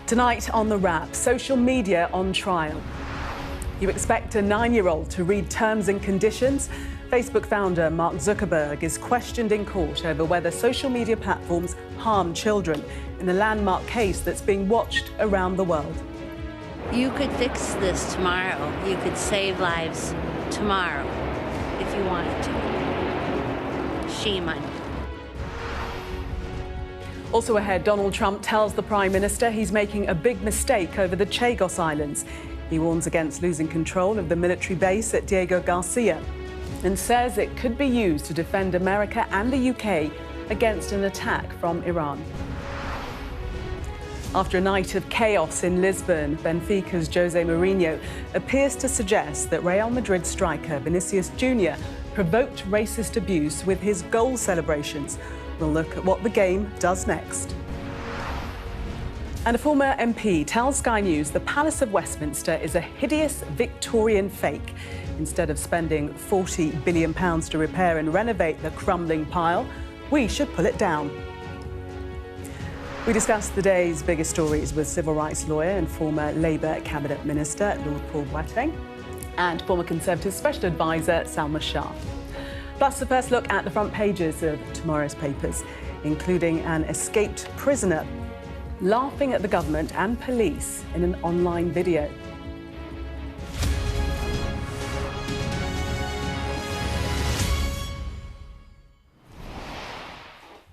Tonight on The Wrap, social media on trial. You expect a 9-year-old to read terms and conditions? Facebook founder Mark Zuckerberg is questioned in court over whether social media platforms harm children in a landmark case that's being watched around the world. You could fix this tomorrow. You could save lives tomorrow if you wanted to. Shame on you. Also ahead, Donald Trump tells the Prime Minister he's making a big mistake over the Chagos Islands. He warns against losing control of the military base at Diego Garcia and says it could be used to defend America and the UK against an attack from Iran. After a night of chaos in Lisbon, Benfica's Jose Mourinho appears to suggest that Real Madrid striker Vinicius Jr. provoked racist abuse with his goal celebrations. We'll look at what the game does next. And a former MP tells Sky News the Palace of Westminster is a hideous Victorian fake. Instead of spending £40 billion to repair and renovate the crumbling pile, we should pull it down. We discuss the day's biggest stories with civil rights lawyer and former Labour Cabinet Minister Lord Paul Boateng and former Conservative Special Advisor Salma Shah. Plus, the first look at the front pages of tomorrow's papers, including an escaped prisoner laughing at the government and police in an online video.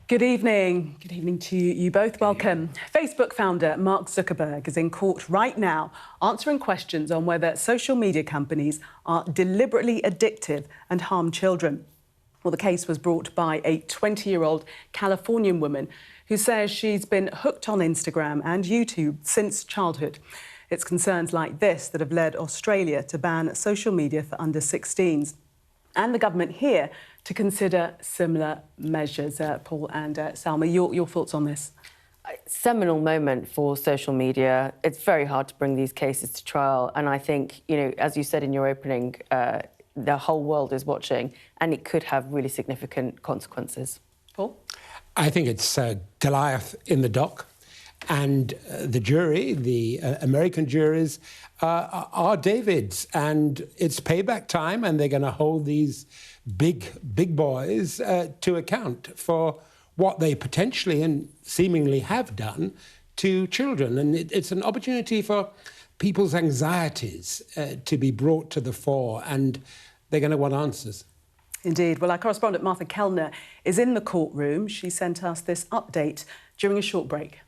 Good evening. Good evening to you both. Welcome. Facebook founder Mark Zuckerberg is in court right now answering questions on whether social media companies are deliberately addictive and harm children. Well, the case was brought by a 20-year-old Californian woman who says she's been hooked on Instagram and YouTube since childhood. It's concerns like this that have led Australia to ban social media for under 16s, and the government here to consider similar measures. Paul and Salma, your thoughts on this? Seminal moment for social media. It's very hard to bring these cases to trial, and I think, as you said in your opening, the whole world is watching, and it could have really significant consequences. Paul? I think it's Goliath in the dock, and the jury, the American juries, are Davids, and it's payback time, and they're going to hold these big boys to account for what they potentially and seemingly have done to children. And it's an opportunity for people's anxieties to be brought to the fore, and they're going to want answers. Indeed. Well, our correspondent Martha Kellner is in the courtroom. She sent us this update during a short break.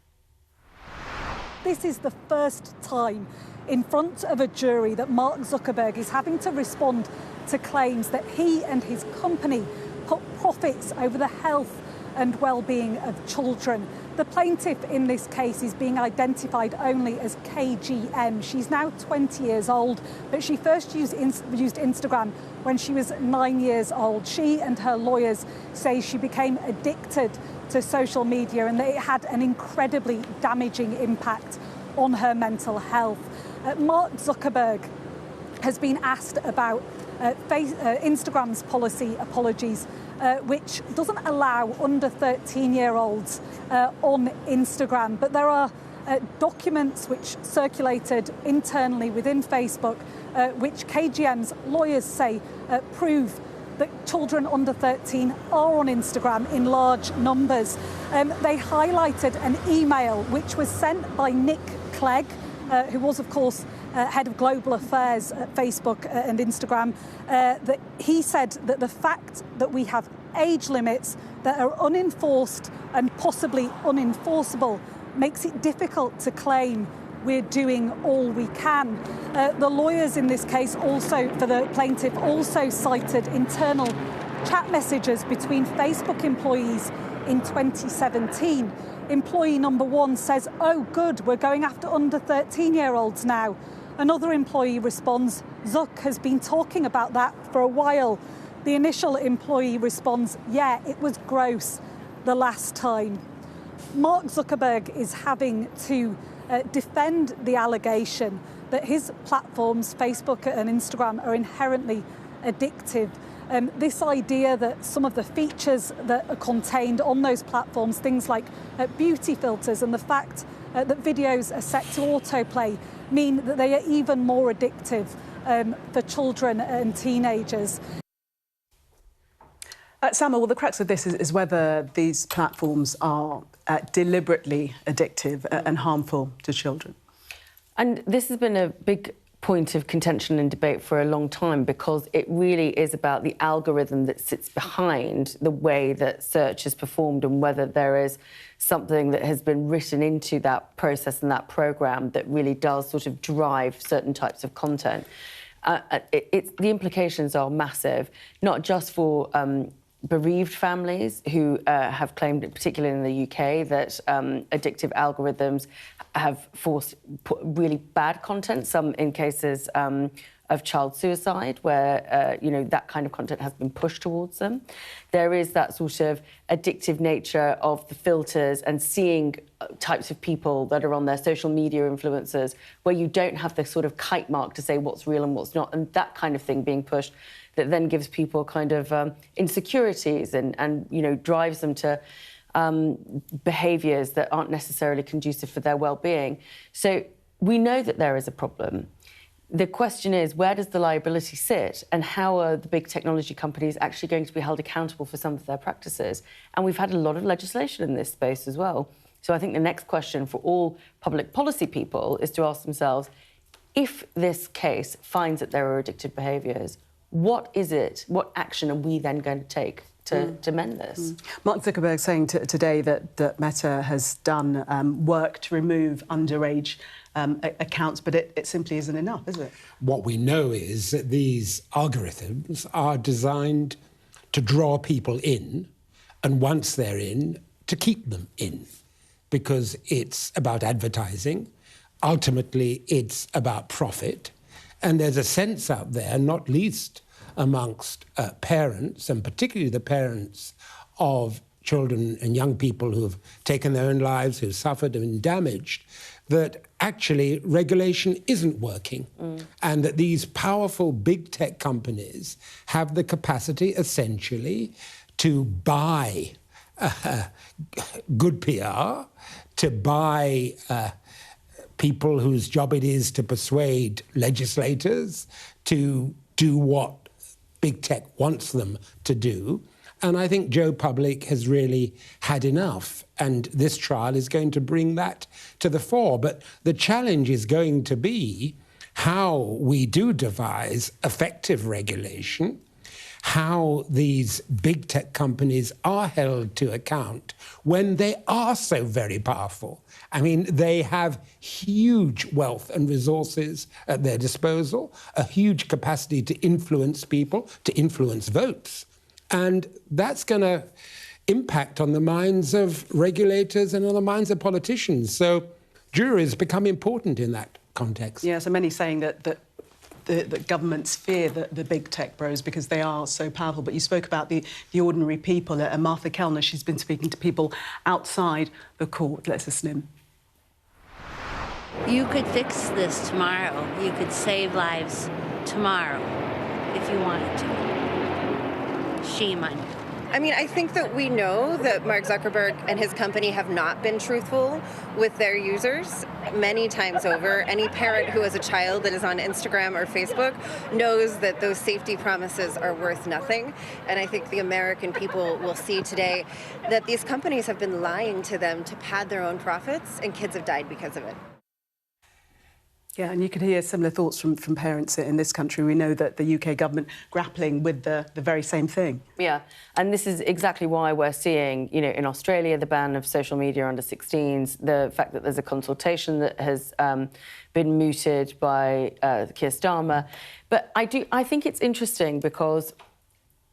This is the first time in front of a jury that Mark Zuckerberg is having to respond to claims that he and his company put profits over the health and well-being of children. The plaintiff in this case is being identified only as KGM. She's now 20 years old, but she first used Instagram when she was 9 years old. She and her lawyers say she became addicted to social media and that it had an incredibly damaging impact on her mental health. Mark Zuckerberg has been asked about Instagram's policy apologies, which doesn't allow under 13-year-olds on Instagram. But there are documents which circulated internally within Facebook, which KGM's lawyers say prove that children under 13 are on Instagram in large numbers. They highlighted an email which was sent by Nick Clegg, who was, of course, head of global affairs at Facebook and Instagram, that he said that the fact that we have age limits that are unenforced and possibly unenforceable makes it difficult to claim we're doing all we can. The lawyers in this case also, for the plaintiff, also cited internal chat messages between Facebook employees in 2017. Employee number 1 says, "Oh, good, we're going after under 13-year-olds now." Another employee responds, "Zuck has been talking about that for a while." The initial employee responds, "Yeah, it was gross the last time." Mark Zuckerberg is having to defend the allegation that his platforms, Facebook and Instagram, are inherently addictive. This idea that some of the features that are contained on those platforms, things like beauty filters, and the fact that videos are set to autoplay mean that they are even more addictive for children and teenagers. Salma, well, the crux of this is whether these platforms are deliberately addictive and harmful to children. And this has been a big point of contention and debate for a long time, because it really is about the algorithm that sits behind the way that search is performed, and whether there is something that has been written into that process and that programme that really does sort of drive certain types of content. The implications are massive, not just for bereaved families who have claimed, particularly in the UK, that addictive algorithms have forced really bad content, some in cases of child suicide, where, you know, that kind of content has been pushed towards them. There is that sort of addictive nature of the filters and seeing types of people that are on their social media influencers, where you don't have the sort of kite mark to say what's real and what's not, and that kind of thing being pushed, that then gives people kind of insecurities and you know, drives them to behaviours that aren't necessarily conducive for their well-being. So we know that there is a problem. The question is, where does the liability sit, and how are the big technology companies actually going to be held accountable for some of their practices? And we've had a lot of legislation in this space as well. So I think the next question for all public policy people is to ask themselves, if this case finds that there are addictive behaviours, what is it, what action are we then going to take to mend this? Mark Zuckerberg saying today that Meta has done work to remove underage accounts, but it simply isn't enough, is it? What we know is that these algorithms are designed to draw people in, and once they're in, to keep them in, because it's about advertising. Ultimately, it's about profit. And there's a sense out there, not least amongst parents, and particularly the parents of children and young people who have taken their own lives, who've suffered and been damaged, that actually regulation isn't working, and that these powerful big tech companies have the capacity, essentially, to buy good PR, to buy people whose job it is to persuade legislators to do what big tech wants them to do. And I think Joe Public has really had enough, and this trial is going to bring that to the fore. But the challenge is going to be how we do devise effective regulation, how these big tech companies are held to account when they are so very powerful. I mean, they have huge wealth and resources at their disposal, a huge capacity to influence people, to influence votes. And that's going to impact on the minds of regulators and on the minds of politicians. So juries become important in that context. Yeah, so many saying that the governments fear the big tech bros because they are so powerful. But you spoke about the ordinary people. Martha Kellner, she's been speaking to people outside the court. Let's listen in. You could fix this tomorrow. You could save lives tomorrow if you wanted to. Shame on you. I mean, I think that we know that Mark Zuckerberg and his company have not been truthful with their users many times over. Any parent who has a child that is on Instagram or Facebook knows that those safety promises are worth nothing. And I think the American people will see today that these companies have been lying to them to pad their own profits, and kids have died because of it. Yeah, and you could hear similar thoughts from parents in this country. We know that the UK government grappling with the very same thing. Yeah, and this is exactly why we're seeing, you know, in Australia, the ban of social media under 16s, the fact that there's a consultation that has been mooted by Keir Starmer. But I think it's interesting because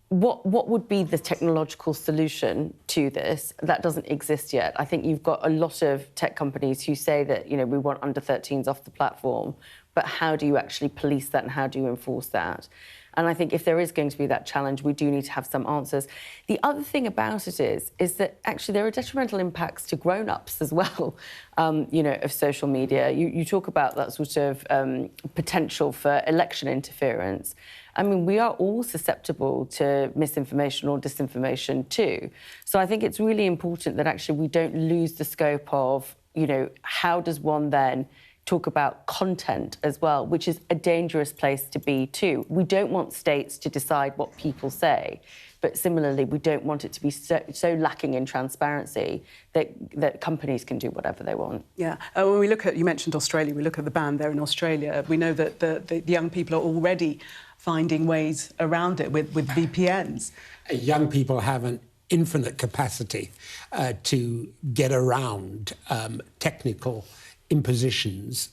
what would be the technological solution to this? That doesn't exist yet. I think you've got a lot of tech companies who say that, you know, we want under 13s off the platform, but how do you actually police that and how do you enforce that? And I think if there is going to be that challenge, we do need to have some answers. The other thing about it is that actually there are detrimental impacts to grown-ups as well, you know, of social media. You talk about that sort of potential for election interference. I mean, we are all susceptible to misinformation or disinformation too. So I think it's really important that actually we don't lose the scope of, you know, how does one then talk about content as well, which is a dangerous place to be too. We don't want states to decide what people say, but similarly, we don't want it to be so lacking in transparency that companies can do whatever they want. Yeah. When we look at, you mentioned Australia, we look at the ban there in Australia, we know that the young people are already finding ways around it with VPNs. Young people have an infinite capacity to get around technical impositions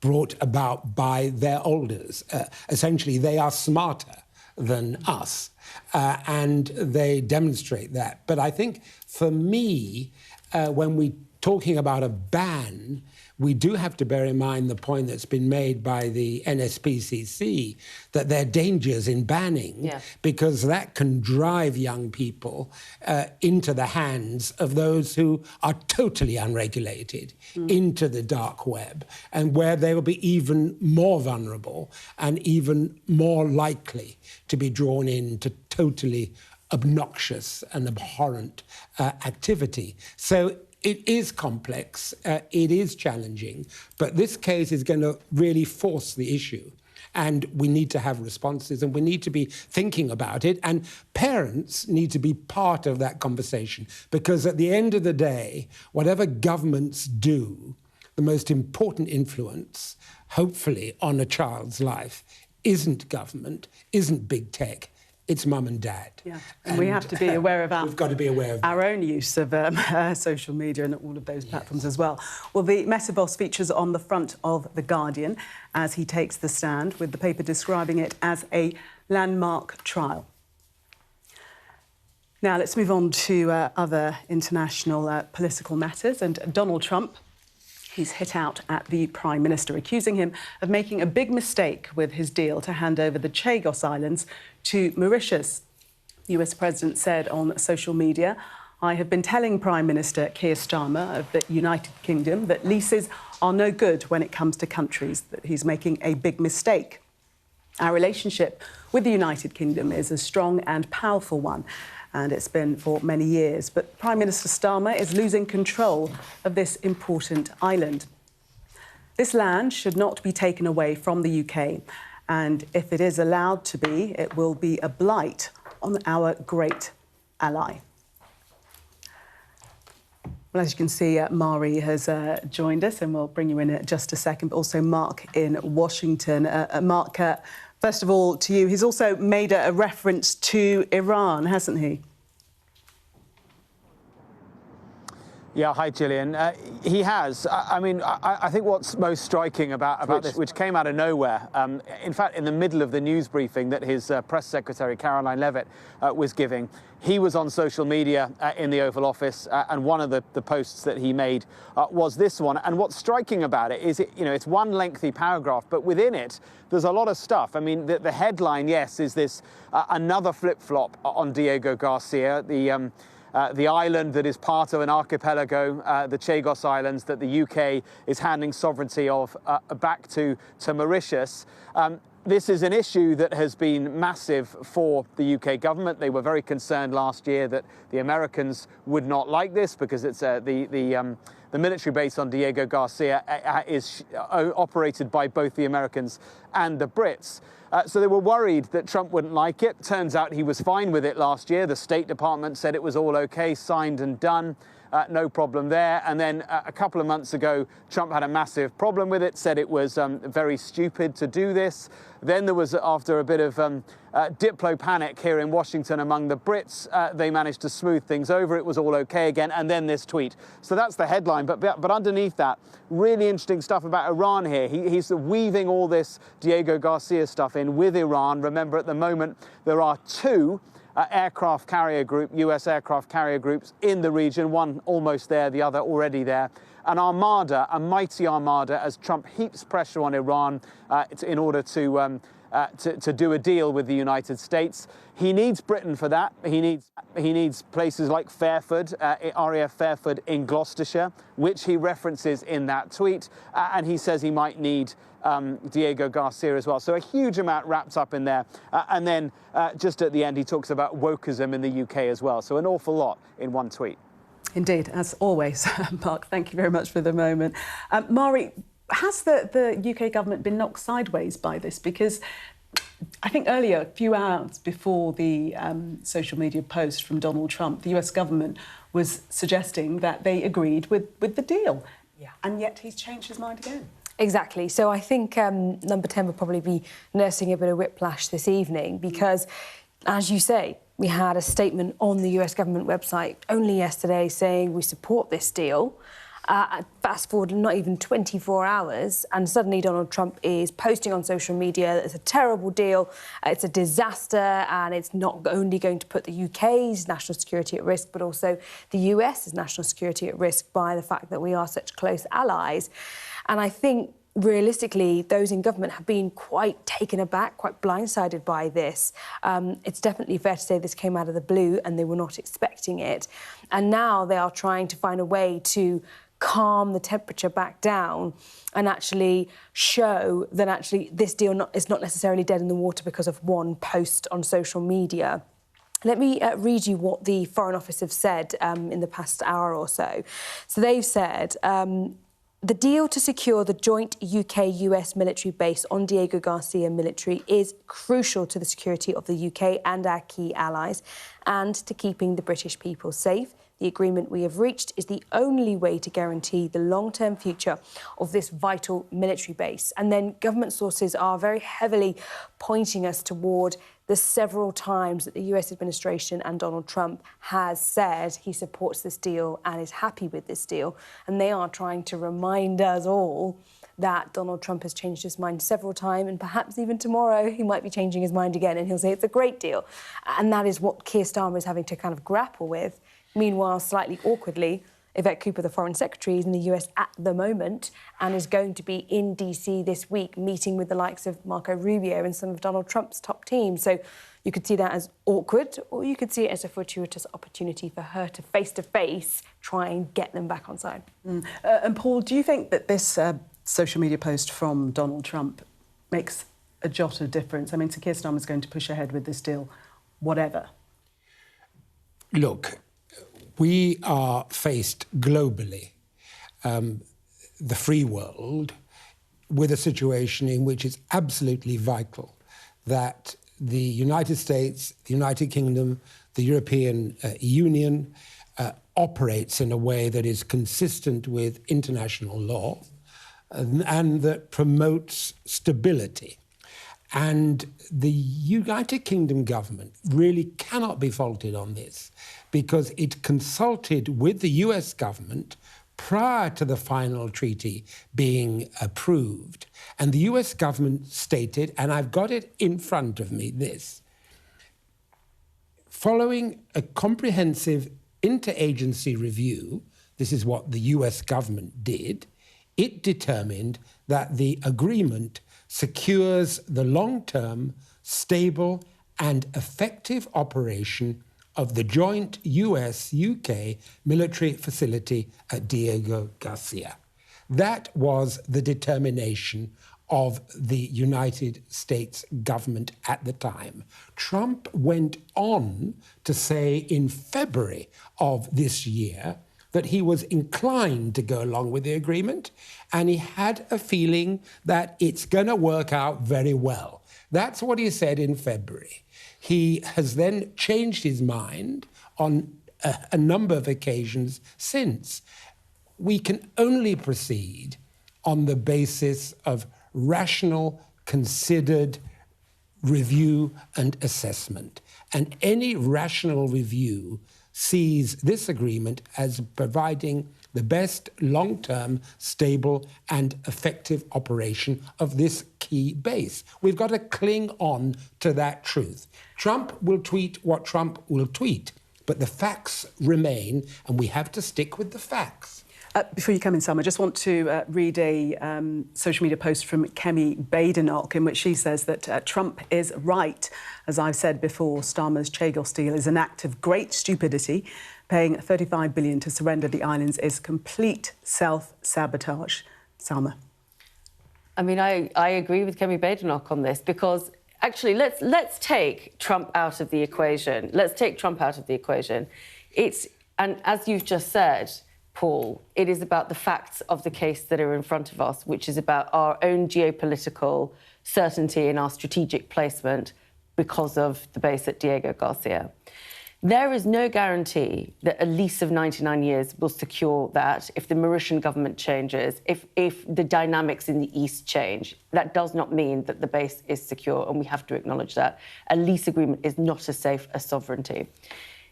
brought about by their elders. Essentially, they are smarter than us, and they demonstrate that. But I think for me, when we're talking about a ban, we do have to bear in mind the point that's been made by the NSPCC, that there are dangers in banning, because that can drive young people into the hands of those who are totally unregulated, into the dark web, and where they will be even more vulnerable and even more likely to be drawn into totally obnoxious and abhorrent activity. So it is complex, it is challenging, but this case is going to really force the issue. And we need to have responses, and we need to be thinking about it. And parents need to be part of that conversation, because at the end of the day, whatever governments do, the most important influence, hopefully, on a child's life isn't government, isn't big tech. It's mum and dad. Yeah, and we have to be aware of we've got to be aware of our own use of social media and all of those platforms as well. Well, the Meta boss features on the front of The Guardian as he takes the stand, with the paper describing it as a landmark trial. Now, let's move on to other international political matters. And Donald Trump, he's hit out at the Prime Minister, accusing him of making a big mistake with his deal to hand over the Chagos Islands to Mauritius. The US President said on social media, "I have been telling Prime Minister Keir Starmer of the United Kingdom that leases are no good when it comes to countries, that he's making a big mistake. Our relationship with the United Kingdom is a strong and powerful one, and it's been for many years. But Prime Minister Starmer is losing control of this important island. This land should not be taken away from the UK, and if it is allowed to be, it will be a blight on our great ally." Well, as you can see, Mari has joined us, and we'll bring you in just a second, but also Mark in Washington. Mark, first of all, to you, he's also made a reference to Iran, hasn't he? Yeah, hi, Gillian. He has. I mean, I think what's most striking about this, which came out of nowhere, in fact, in the middle of the news briefing that his press secretary, Caroline Levitt, was giving, he was on social media in the Oval Office, and one of the posts that he made was this one. And what's striking about it is, it's one lengthy paragraph, but within it, there's a lot of stuff. I mean, the headline, yes, is this another flip-flop on Diego Garcia, the island that is part of an archipelago, the Chagos Islands, that the UK is handing sovereignty of back to Mauritius. This is an issue that has been massive for the UK government. They were very concerned last year that the Americans would not like this, because it's the military base on Diego Garcia is operated by both the Americans and the Brits. So they were worried that Trump wouldn't like it. Turns out he was fine with it last year. The State Department said it was all OK, signed and done. No problem there. And then a couple of months ago, Trump had a massive problem with it, said it was very stupid to do this. Then there was, after a bit of Diplo panic here in Washington among the Brits, they managed to smooth things over. It was all OK again. And then this tweet. So that's the headline. But underneath that, really interesting stuff about Iran here. He's weaving all this Diego Garcia stuff in with Iran. Remember, at the moment, there are two aircraft carrier group, US aircraft carrier groups in the region, one almost there, the other already there. An armada, a mighty armada, as Trump heaps pressure on Iran in order to to do a deal with the United States. He needs Britain for that. He needs places like Fairford, RAF Fairford in Gloucestershire, which he references in that tweet, and he says he might need Diego Garcia as well. So a huge amount wrapped up in there. And then just at the end, he talks about wokeism in the UK as well. So an awful lot in one tweet. Indeed, as always. Mark, thank you very much for the moment. Mari, has the UK government been knocked sideways by this? Because I think earlier, a few hours before the social media post from Donald Trump, the US government was suggesting that they agreed with the deal. Yeah. And yet he's changed his mind again. Exactly. So I think Number 10 will probably be nursing a bit of whiplash this evening because, as you say, we had a statement on the US government website only yesterday saying we support this deal. Fast forward not even 24 hours and suddenly Donald Trump is posting on social media that it's a terrible deal, it's a disaster, and it's not only going to put the UK's national security at risk but also the US's national security at risk by the fact that we are such close allies. And I think realistically, those in government have been quite taken aback, quite blindsided by this. It's definitely fair to say this came out of the blue and they were not expecting it. And now they are trying to find a way to calm the temperature back down and actually show that actually this deal is not necessarily dead in the water because of one post on social media. Let me read you what the Foreign Office have said in the past hour or so. So they've said, the deal to secure the joint UK-US military base on Diego Garcia military is crucial to the security of the UK and our key allies and to keeping the British people safe. The agreement we have reached is the only way to guarantee the long-term future of this vital military base. And then government sources are very heavily pointing us toward the several times that the US administration and Donald Trump has said he supports this deal and is happy with this deal. And they are trying to remind us all that Donald Trump has changed his mind several times and perhaps even tomorrow he might be changing his mind again and he'll say it's a great deal. And that is what Keir Starmer is having to kind of grapple with. Meanwhile, slightly awkwardly, Yvette Cooper, the Foreign Secretary, is in the US at the moment and is going to be in DC this week meeting with the likes of Marco Rubio and some of Donald Trump's top teams. So you could see that as awkward or you could see it as a fortuitous opportunity for her to face try and get them back on side. And Paul, do you think that this social media post from Donald Trump makes a jot of difference? I mean, Keir Starmer is going to push ahead with this deal, whatever. Look, we are faced globally, the free world, with a situation in which it's absolutely vital that the United States, the United Kingdom, the European Union operates in a way that is consistent with international law and that promotes stability. And the United Kingdom government really cannot be faulted on this because it consulted with the US government prior to the final treaty being approved. And the US government stated, and I've got it in front of me, this: following a comprehensive interagency review, this is what the US government did, it determined that the agreement secures the long-term, stable and effective operation of the joint US-UK military facility at Diego Garcia. That was the determination of the United States government at the time. Trump went on to say in February of this year that he was inclined to go along with the agreement, and he had a feeling that it's going to work out very well. That's what he said in February. He has then changed his mind on a number of occasions since. We can only proceed on the basis of rational, considered review and assessment. And any rational review sees this agreement as providing the best long-term, stable and effective operation of this key base. We've got to cling on to that truth. Trump will tweet what Trump will tweet, but the facts remain, and we have to stick with the facts. Before you come in, Salma, I just want to read a social media post from Kemi Badenoch in which she says that Trump is right. As I've said before, Starmer's Chagos deal is an act of great stupidity. Paying $35 billion to surrender the islands is complete self-sabotage. Salma. I mean, I agree with Kemi Badenoch on this because, actually, let's take Trump out of the equation. Let's take Trump out of the equation. And as you've just said, Paul, it is about the facts of the case that are in front of us, which is about our own geopolitical certainty in our strategic placement because of the base at Diego Garcia. There is no guarantee that a lease of 99 years will secure that if the Mauritian government changes, if the dynamics in the East change. That does not mean that the base is secure, and we have to acknowledge that. A lease agreement is not as safe as sovereignty.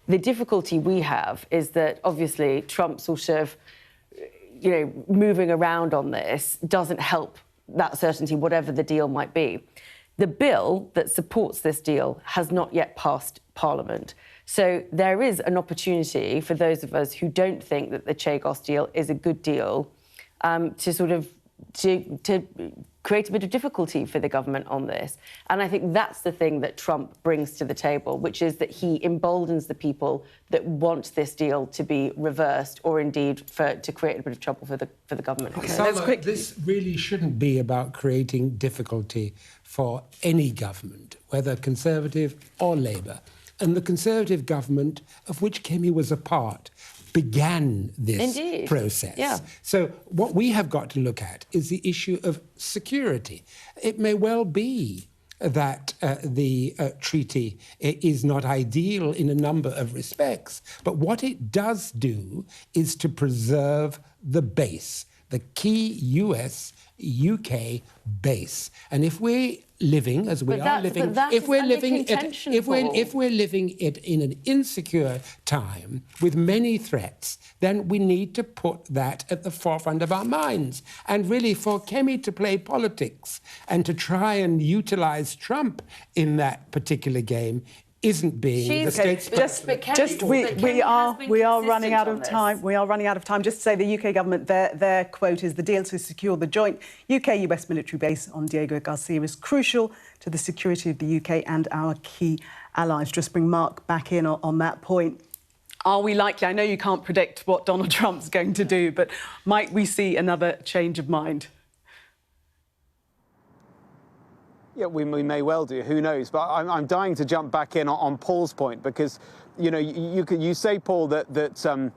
The difficulty we have is that, obviously, Trump sort of, moving around on this doesn't help that certainty, whatever the deal might be. The bill that supports this deal has not yet passed Parliament. So there is an opportunity for those of us who don't think that the Chagos deal is a good deal to create a bit of difficulty for the government on this. And I think that's the thing that Trump brings to the table, which is that he emboldens the people that want this deal to be reversed or indeed to create a bit of trouble for the government. Okay. Salma, this really shouldn't be about creating difficulty for any government, whether Conservative or Labour. And the Conservative government, of which Kemi was a part, began this process. Yeah. So what we have got to look at is the issue of security. It may well be that the treaty is not ideal in a number of respects, but what it does do is to preserve the base, the key US-UK base. And if we're living as we are living, if we're living it in an insecure time with many threats, then we need to put that at the forefront of our minds. And really, for Kemi to play politics and to try and utilise Trump in that particular game isn't being the state's we are running out of time. We are running out of time. Just to say, the UK government, their quote is: the deal to secure the joint UK-US military base on Diego Garcia is crucial to the security of the UK and our key allies. Just bring Mark back in on that point. Are we likely? I know you can't predict what Donald Trump's going to do, but might we see another change of mind? Yeah, we may well do. Who knows? But I'm dying to jump back in on Paul's point because, you say, Paul, that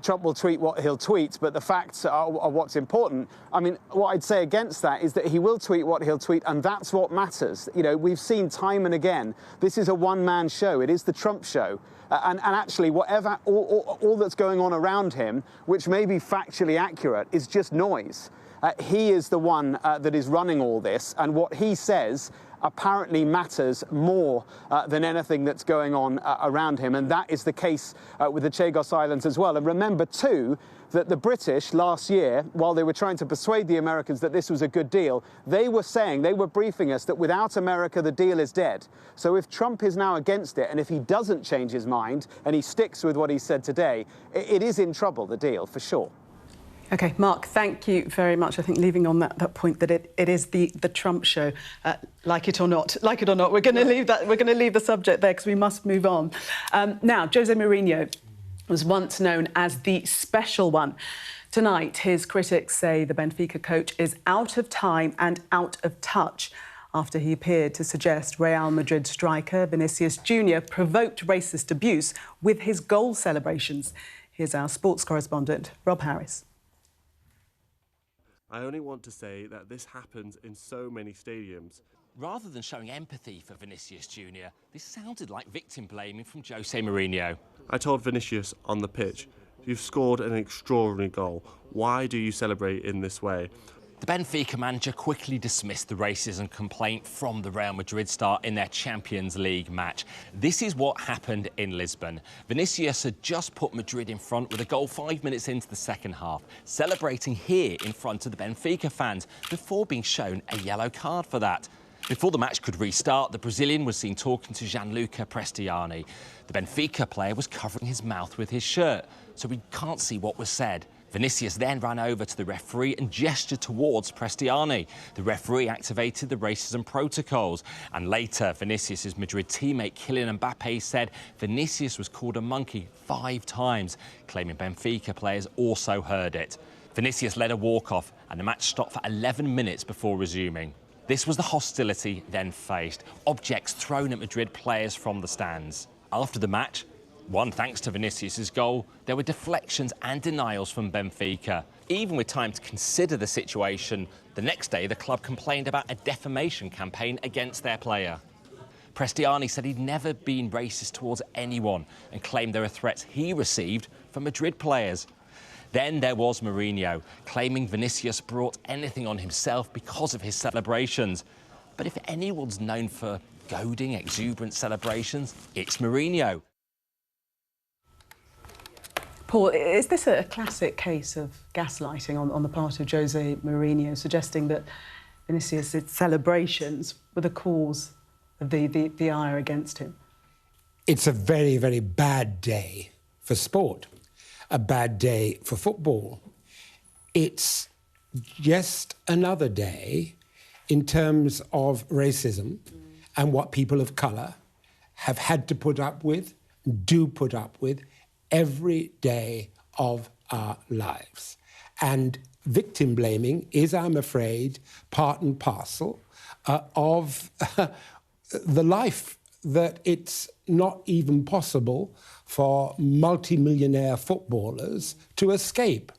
Trump will tweet what he'll tweet, but the facts are what's important. I mean, what I'd say against that is that he will tweet what he'll tweet, and that's what matters. We've seen time and again, this is a one-man show. It is the Trump show. And actually, whatever, all that's going on around him, which may be factually accurate, is just noise. He is the one that is running all this, and what he says apparently matters more than anything that's going on around him, and that is the case with the Chagos Islands as well. And remember, too, that the British last year, while they were trying to persuade the Americans that this was a good deal, they were briefing us that without America, the deal is dead. So if Trump is now against it, and if he doesn't change his mind, and he sticks with what he said today, it is in trouble, the deal, for sure. OK, Mark, thank you very much. I think leaving on that point that it is the Trump show, like it or not, we're going to leave that. We're going to leave the subject there because we must move on. Now, Jose Mourinho was once known as the special one. Tonight, his critics say the Benfica coach is out of time and out of touch after he appeared to suggest Real Madrid striker Vinicius Junior provoked racist abuse with his goal celebrations. Here's our sports correspondent, Rob Harris. I only want to say that this happens in so many stadiums. Rather than showing empathy for Vinicius Junior, this sounded like victim blaming from Jose Mourinho. I told Vinicius on the pitch, "You've scored an extraordinary goal. Why do you celebrate in this way?" The Benfica manager quickly dismissed the racism complaint from the Real Madrid star in their Champions League match. This is what happened in Lisbon. Vinicius had just put Madrid in front with a goal 5 minutes into the second half, celebrating here in front of the Benfica fans before being shown a yellow card for that. Before the match could restart, the Brazilian was seen talking to Gianluca Prestiani. The Benfica player was covering his mouth with his shirt, so we can't see what was said. Vinicius then ran over to the referee and gestured towards Prestiani. The referee activated the racism protocols. And later, Vinicius' Madrid teammate Kylian Mbappe said Vinicius was called a monkey 5 times, claiming Benfica players also heard it. Vinicius led a walk-off and the match stopped for 11 minutes before resuming. This was the hostility then faced, objects thrown at Madrid players from the stands. After the match, one thanks to Vinicius' goal, there were deflections and denials from Benfica. Even with time to consider the situation, the next day the club complained about a defamation campaign against their player. Prestiani said he'd never been racist towards anyone and claimed there were threats he received from Madrid players. Then there was Mourinho, claiming Vinicius brought anything on himself because of his celebrations. But if anyone's known for goading exuberant celebrations, it's Mourinho. Paul, is this a classic case of gaslighting on the part of Jose Mourinho, suggesting that Vinicius' celebrations were the cause of the ire against him? It's a very, very bad day for sport, a bad day for football. It's just another day in terms of racism and what people of colour have had to put up with, do put up with, every day of our lives. And victim blaming is, I'm afraid, part and parcel of the life that it's not even possible for multi-millionaire footballers to escape.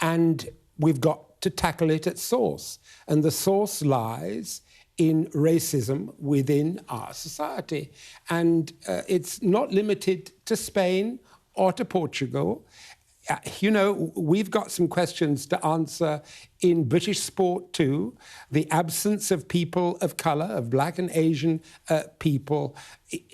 And we've got to tackle it at source. And the source lies in racism within our society. And it's not limited to Spain or to Portugal. You know, we've got some questions to answer in British sport too. The absence of people of colour, of black and Asian people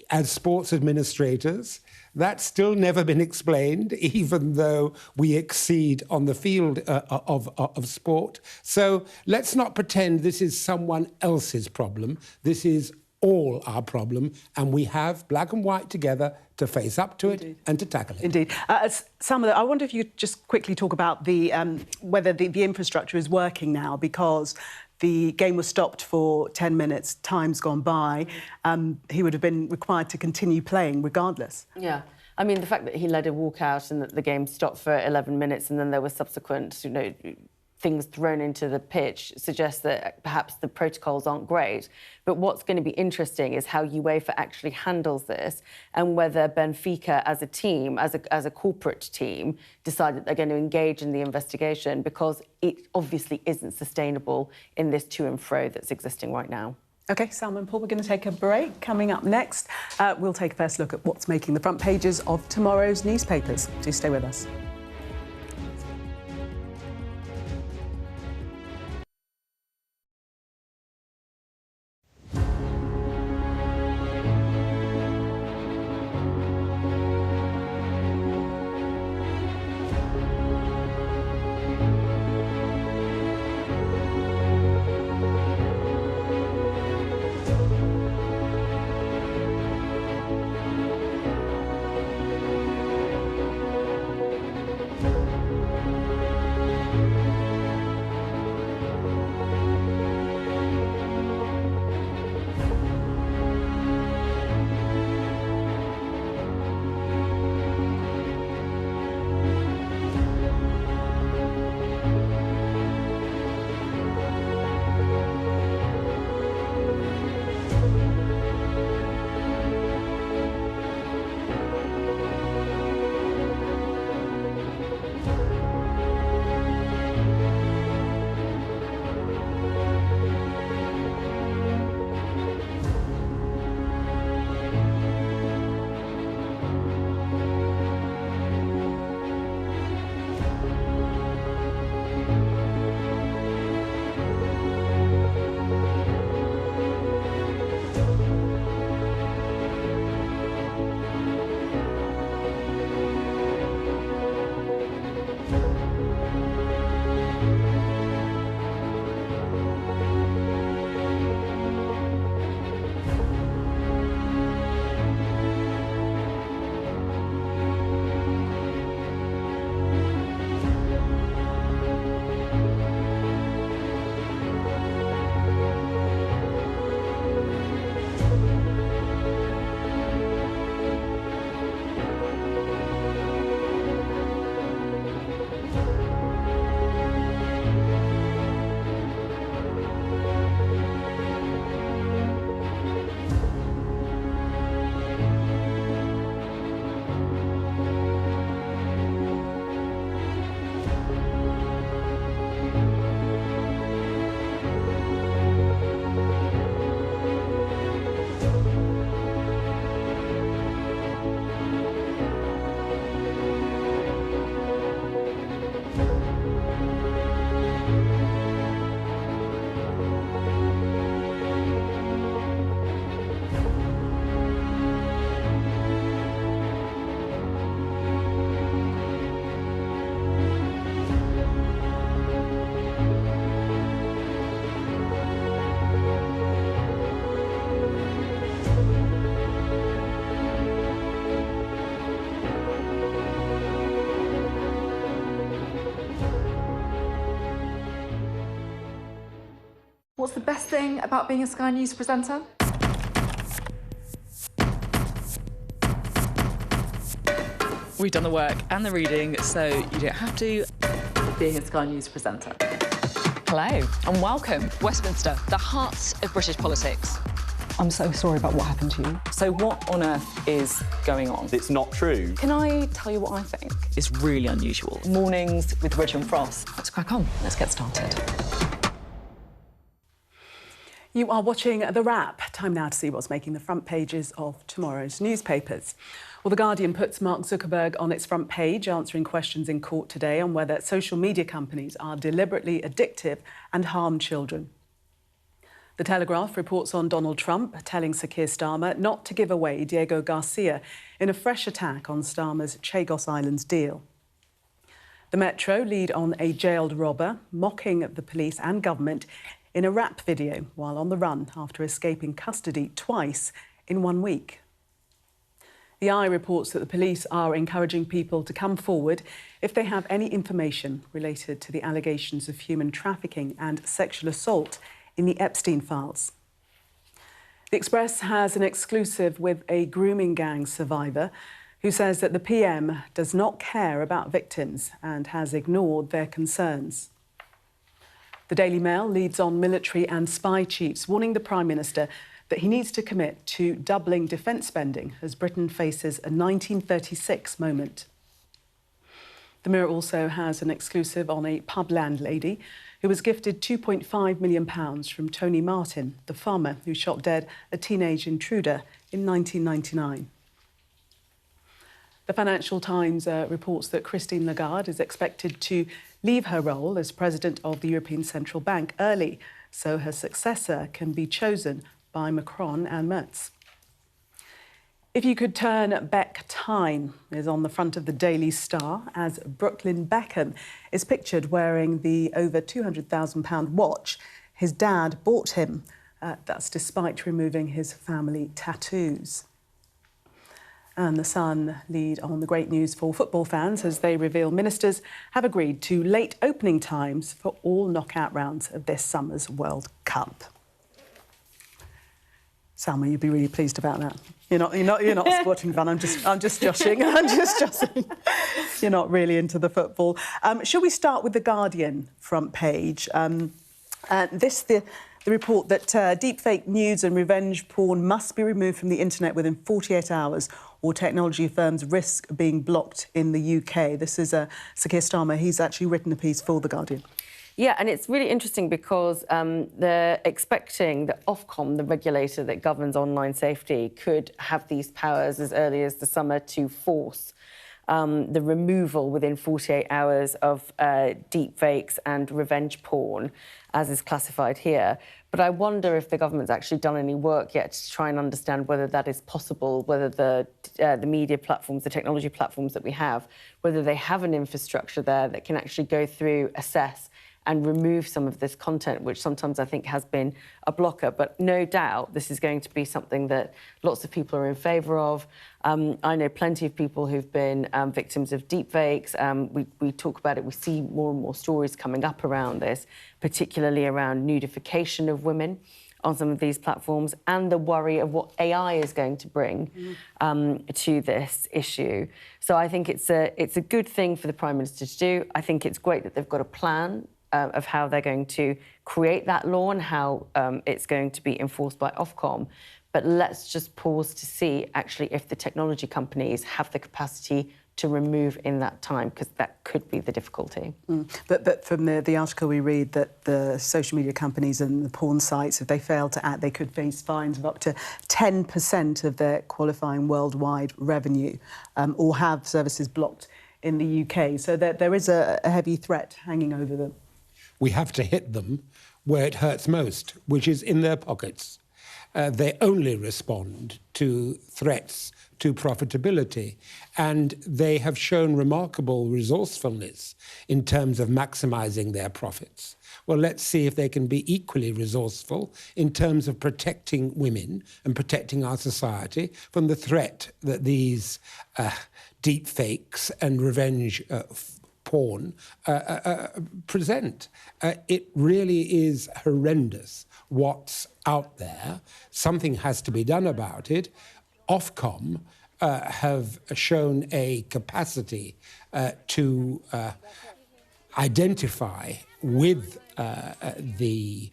as sports administrators, that's still never been explained, even though we exceed on the field of sport. So let's not pretend this is someone else's problem. This is all our problem, and we have black and white together to face up to it and to tackle it. Indeed. Salma, I wonder if you could just quickly talk about the whether the infrastructure is working now, because the game was stopped for 10 minutes, time's gone by. He would have been required to continue playing regardless. Yeah. I mean, the fact that he led a walkout and that the game stopped for 11 minutes and then there were subsequent, you know, things thrown into the pitch suggests that perhaps the protocols aren't great. But what's going to be interesting is how UEFA actually handles this and whether Benfica as a team, as a corporate team, decide that they're going to engage in the investigation, because it obviously isn't sustainable in this to and fro that's existing right now. OK, Salma and Paul, we're going to take a break. Coming up next, we'll take a first look at what's making the front pages of tomorrow's newspapers. Do stay with us. What's the best thing about being a Sky News presenter? We've done the work and the reading, so you don't have to. Being a Sky News presenter. Hello and welcome. Westminster, the heart of British politics. I'm so sorry about what happened to you. So what on earth is going on? It's not true. Can I tell you what I think? It's really unusual. Mornings with Richard and Frost. Let's crack on. Let's get started. You are watching The Wrap. Time now to see what's making the front pages of tomorrow's newspapers. Well, The Guardian puts Mark Zuckerberg on its front page, answering questions in court today on whether social media companies are deliberately addictive and harm children. The Telegraph reports on Donald Trump telling Sir Keir Starmer not to give away Diego Garcia in a fresh attack on Starmer's Chagos Islands deal. The Metro lead on a jailed robber mocking the police and government in a rap video while on the run after escaping custody twice in 1 week. The Eye reports that the police are encouraging people to come forward if they have any information related to the allegations of human trafficking and sexual assault in the Epstein files. The Express has an exclusive with a grooming gang survivor who says that the PM does not care about victims and has ignored their concerns. The Daily Mail leads on military and spy chiefs warning the Prime Minister that he needs to commit to doubling defence spending as Britain faces a 1936 moment. The Mirror also has an exclusive on a pub landlady who was gifted £2.5 million from Tony Martin, the farmer who shot dead a teenage intruder in 1999. The Financial Times reports that Christine Lagarde is expected to leave her role as president of the European Central Bank early, so her successor can be chosen by Macron and Merz. If you could turn back time is on the front of the Daily Star as Brooklyn Beckham is pictured wearing the over £200,000 watch his dad bought him. That's despite removing his family tattoos. And The Sun lead on the great news for football fans as they reveal ministers have agreed to late opening times for all knockout rounds of this summer's World Cup. Salma, you'd be really pleased about that. You're not a sporting fan. I'm just joshing. I'm just joshing. You're not really into the football. Shall we start with the Guardian front page? The report that deepfake nudes and revenge porn must be removed from the internet within 48 hours, or technology firms risk being blocked in the UK. This is Sir Keir Starmer. He's actually written a piece for the Guardian. Yeah, and it's really interesting because they're expecting that Ofcom, the regulator that governs online safety, could have these powers as early as the summer to force the removal within 48 hours of deepfakes and revenge porn, as is classified here. But I wonder if the government's actually done any work yet to try and understand whether that is possible, whether the media platforms, the technology platforms that we have, whether they have an infrastructure there that can actually go through, assess, and remove some of this content, which sometimes I think has been a blocker. But no doubt this is going to be something that lots of people are in favour of. I know plenty of people who've been victims of deepfakes. We talk about it, we see more and more stories coming up around this, particularly around nudification of women on some of these platforms and the worry of what AI is going to bring to this issue. So I think it's a good thing for the Prime Minister to do. I think it's great that they've got a plan of how they're going to create that law and how it's going to be enforced by Ofcom. But let's just pause to see, actually, if the technology companies have the capacity to remove in that time, because that could be the difficulty. But from the article we read that the social media companies and the porn sites, if they fail to act, they could face fines of up to 10% of their qualifying worldwide revenue or have services blocked in the UK. So there is a heavy threat hanging over them. We have to hit them where it hurts most, which is in their pockets. They only respond to threats to profitability, and they have shown remarkable resourcefulness in terms of maximising their profits. Well, let's see if they can be equally resourceful in terms of protecting women and protecting our society from the threat that these deep fakes and revenge porn present. It really is horrendous what's out there. Something has to be done about it. Ofcom have shown a capacity to identify with the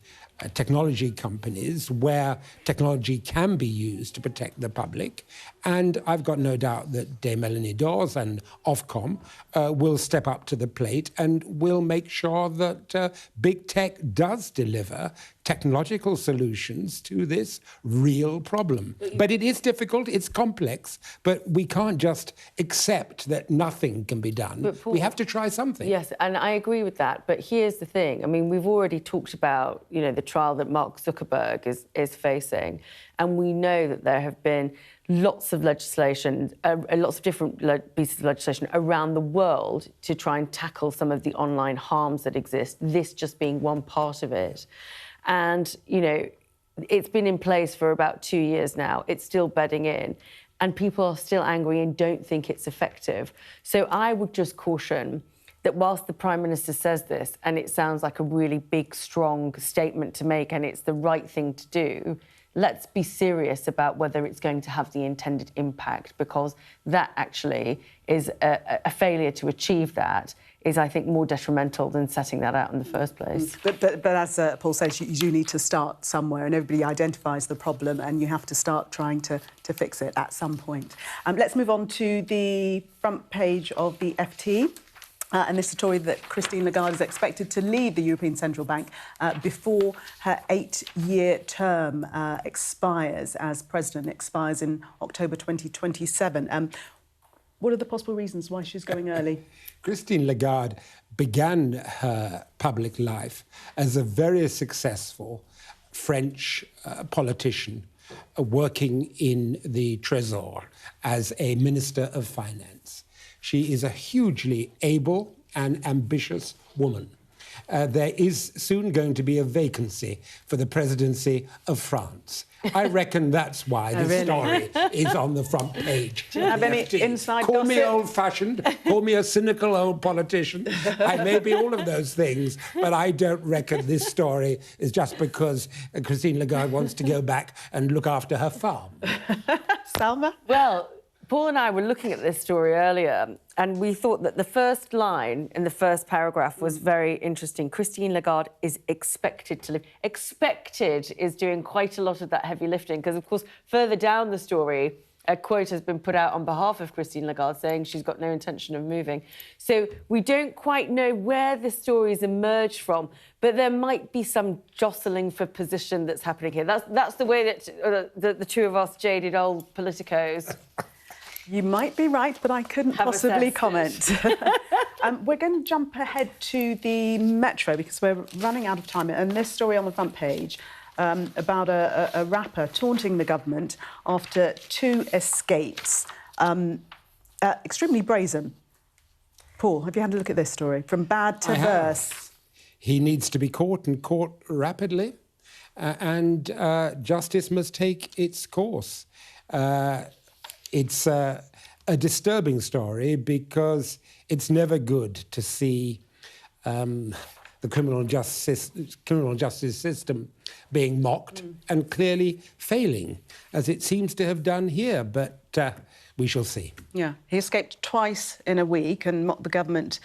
technology companies where technology can be used to protect the public. And I've got no doubt that Dame Melanie Dawes and Ofcom will step up to the plate and will make sure that big tech does deliver technological solutions to this real problem. But it is difficult, it's complex, but we can't just accept that nothing can be done. We have to try something. Yes, and I agree with that. But here's the thing. I mean, we've already talked about, you know, the trial that Mark Zuckerberg is facing. And we know that there have been lots of legislation, lots of different pieces of legislation around the world to try and tackle some of the online harms that exist, this just being one part of it. And, you know, it's been in place for about 2 years now. It's still bedding in. And people are still angry and don't think it's effective. So I would just caution that whilst the Prime Minister says this, and it sounds like a really big, strong statement to make, and it's the right thing to do, let's be serious about whether it's going to have the intended impact, because that actually is a failure to achieve that is, I think, more detrimental than setting that out in the first place. But as Paul says, you do need to start somewhere, and everybody identifies the problem, and you have to start trying to fix it at some point. Let's move on to the front page of the FT. And this is a story that Christine Lagarde is expected to leave the European Central Bank before her 8-year term expires as president, expires in October 2027. What are the possible reasons why she's going early? Christine Lagarde began her public life as a very successful French politician working in the Trésor as a Minister of Finance. She is a hugely able and ambitious woman. There is soon going to be a vacancy for the presidency of France. I reckon that's why this story is on the front page. Do you have any inside Call gossip? me old-fashioned, call me a cynical old politician. I may be all of those things, but I don't reckon this story is just because Christine Lagarde wants to go back and look after her farm. Salma? Well, Paul and I were looking at this story earlier, and we thought that the first line in the first paragraph was very interesting. Christine Lagarde is expected to live. Expected is doing quite a lot of that heavy lifting, because, of course, further down the story, a quote has been put out on behalf of Christine Lagarde saying she's got no intention of moving. So we don't quite know where the story's emerged from, but there might be some jostling for position that's happening here. That's the way that the two of us jaded old politicos... You might be right, but I couldn't possibly comment. We're going to jump ahead to the Metro because we're running out of time. And this story on the front page about a rapper taunting the government after 2 escapes. Extremely brazen. Paul, have you had a look at this story? From bad to worse. He needs to be caught and caught rapidly. And justice must take its course. It's a disturbing story because it's never good to see the criminal justice system being mocked and clearly failing, as it seems to have done here. But we shall see. Yeah, he escaped twice in a week and mocked the government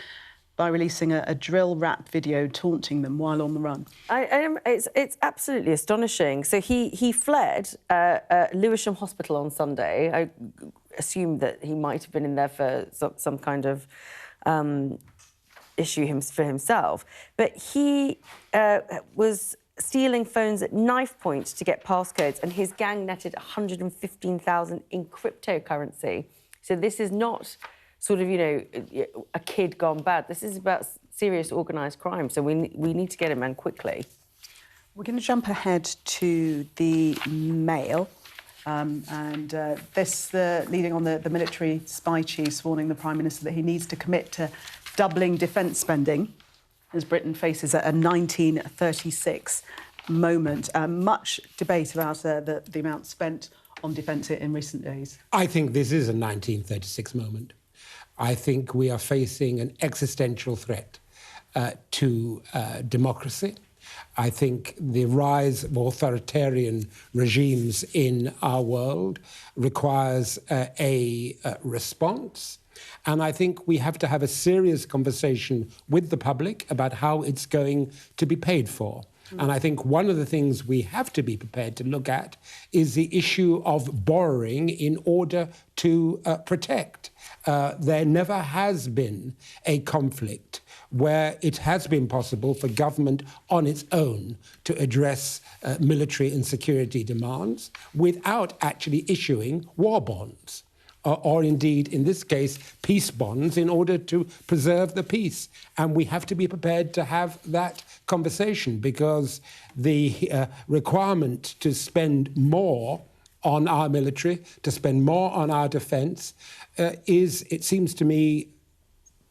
by releasing a drill rap video taunting them while on the run. It's absolutely astonishing. So he fled Lewisham Hospital on Sunday. I assumed that he might have been in there for some kind of issue for himself. But he was stealing phones at knife point to get passcodes, and his gang netted 115,000 in cryptocurrency. So this is not sort of, you know, a kid gone bad. This is about serious organised crime, so we need to get him, and quickly. We're going to jump ahead to the Mail, this leading on the military spy chiefs warning the Prime Minister that he needs to commit to doubling defence spending as Britain faces a 1936 moment. Much debate about the amount spent on defence in recent days. I think this is a 1936 moment. I think we are facing an existential threat to democracy. I think the rise of authoritarian regimes in our world requires a response. And I think we have to have a serious conversation with the public about how it's going to be paid for. And I think one of the things we have to be prepared to look at is the issue of borrowing in order to protect. There never has been a conflict where it has been possible for government on its own to address military and security demands without actually issuing war bonds. Or indeed, in this case, peace bonds in order to preserve the peace. And we have to be prepared to have that conversation because the requirement to spend more on our military, to spend more on our defence, is, it seems to me,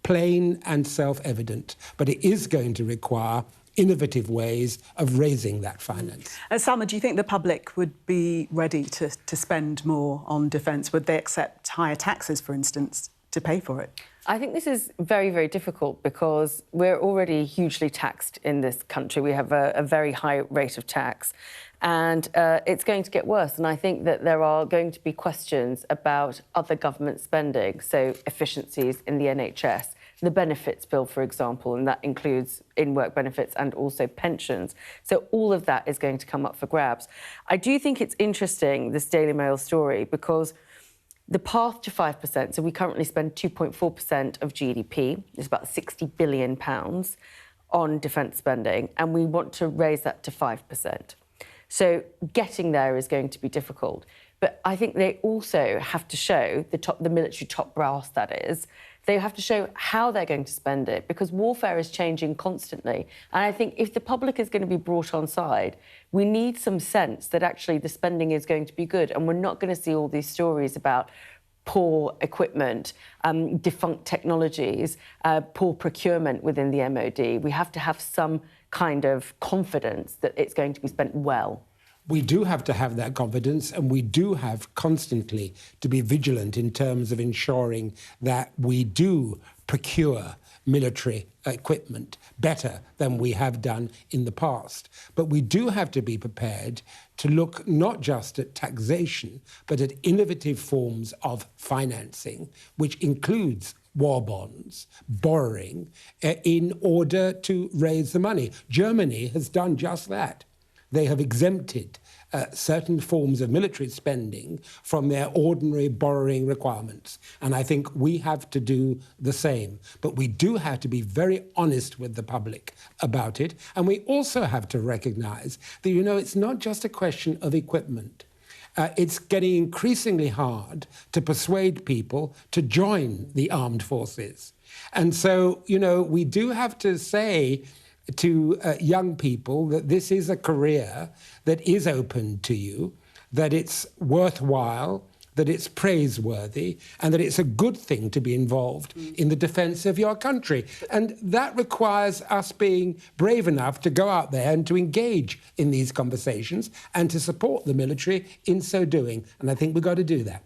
plain and self-evident. But it is going to require innovative ways of raising that finance. Salma, do you think the public would be ready to spend more on defence? Would they accept higher taxes, for instance, to pay for it? I think this is very, very difficult because we're already hugely taxed in this country. We have a very high rate of tax and it's going to get worse. And I think that there are going to be questions about other government spending, so efficiencies in the NHS, the benefits bill, for example, and that includes in-work benefits and also pensions. So all of that is going to come up for grabs. I do think it's interesting, this Daily Mail story, because the path to 5%, so we currently spend 2.4% of GDP, it's about £60 billion on defence spending, and we want to raise that to 5%. So getting there is going to be difficult. But I think they also have to show, the military top brass that is, they have to show how they're going to spend it because warfare is changing constantly. And I think if the public is going to be brought on side, we need some sense that actually the spending is going to be good and we're not going to see all these stories about poor equipment, defunct technologies, poor procurement within the MOD. We have to have some kind of confidence that it's going to be spent well. We do have to have that confidence and we do have constantly to be vigilant in terms of ensuring that we do procure military equipment better than we have done in the past. But we do have to be prepared to look not just at taxation, but at innovative forms of financing, which includes war bonds, borrowing, in order to raise the money. Germany has done just that. They have exempted certain forms of military spending from their ordinary borrowing requirements. And I think we have to do the same. But we do have to be very honest with the public about it. And we also have to recognise that, you know, it's not just a question of equipment. It's getting increasingly hard to persuade people to join the armed forces. And so, you know, we do have to say to young people that this is a career that is open to you, that it's worthwhile, that it's praiseworthy, and that it's a good thing to be involved in the defence of your country. And that requires us being brave enough to go out there and to engage in these conversations and to support the military in so doing. And I think we've got to do that.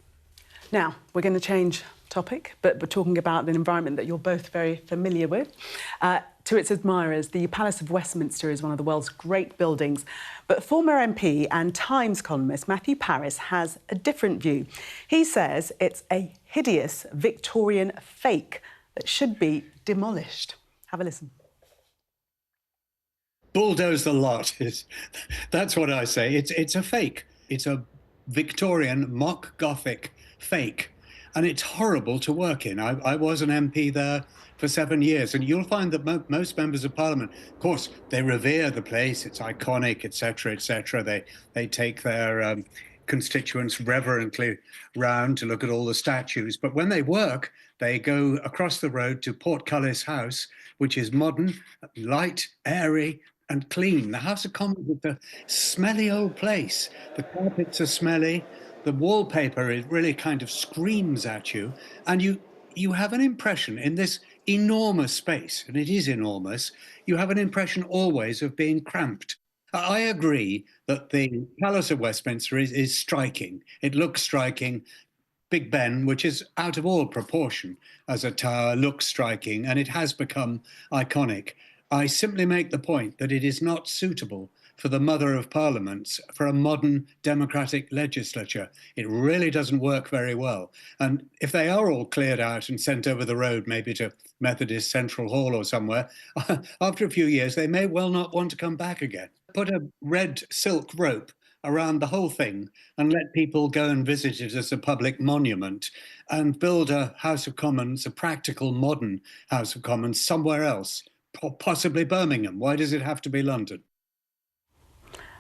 Now, we're going to change topic, but we're talking about an environment that you're both very familiar with. To its admirers, the Palace of Westminster is one of the world's great buildings. But former MP and Times columnist Matthew Parris has a different view. He says it's a hideous Victorian fake that should be demolished. Have a listen. Bulldoze the lot. That's what I say. It's a fake. It's a Victorian mock Gothic fake. And it's horrible to work in. I was an MP there for 7 years, and you'll find that most members of Parliament, of course, they revere the place. It's iconic, etc., etc. They take their constituents reverently round to look at all the statues. But when they work, they go across the road to Portcullis House, which is modern, light, airy, and clean. The House of Commons is a smelly old place. The carpets are smelly. The wallpaper, it really kind of screams at you, and you have an impression in this enormous space, and it is enormous, you have an impression always of being cramped. I agree that the Palace of Westminster is striking. It looks striking. Big Ben, which is out of all proportion as a tower, looks striking, and it has become iconic. I simply make the point that it is not suitable for the mother of parliaments, for a modern democratic legislature. It really doesn't work very well. And if they are all cleared out and sent over the road, maybe to Methodist Central Hall or somewhere, after a few years, they may well not want to come back again. Put a red silk rope around the whole thing and let people go and visit it as a public monument, and build a House of Commons, a practical modern House of Commons somewhere else, possibly Birmingham. Why does it have to be London?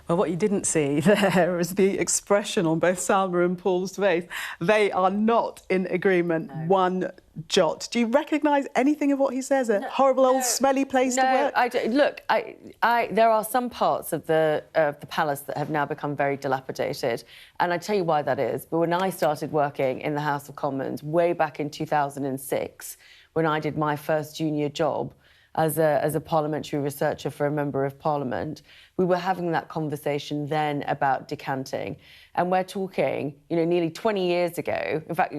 Well, what you didn't see there is the expression on both Salma and Paul's face. They are not in agreement one jot. Do you recognise anything of what he says? A horrible old smelly place to work? I do. Look, there are some parts of the palace that have now become very dilapidated, and I tell you why that is. But when I started working in the House of Commons way back in 2006, when I did my first junior job as a parliamentary researcher for a Member of Parliament, we were having that conversation then about decanting. And we're talking, nearly 20 years ago, in fact,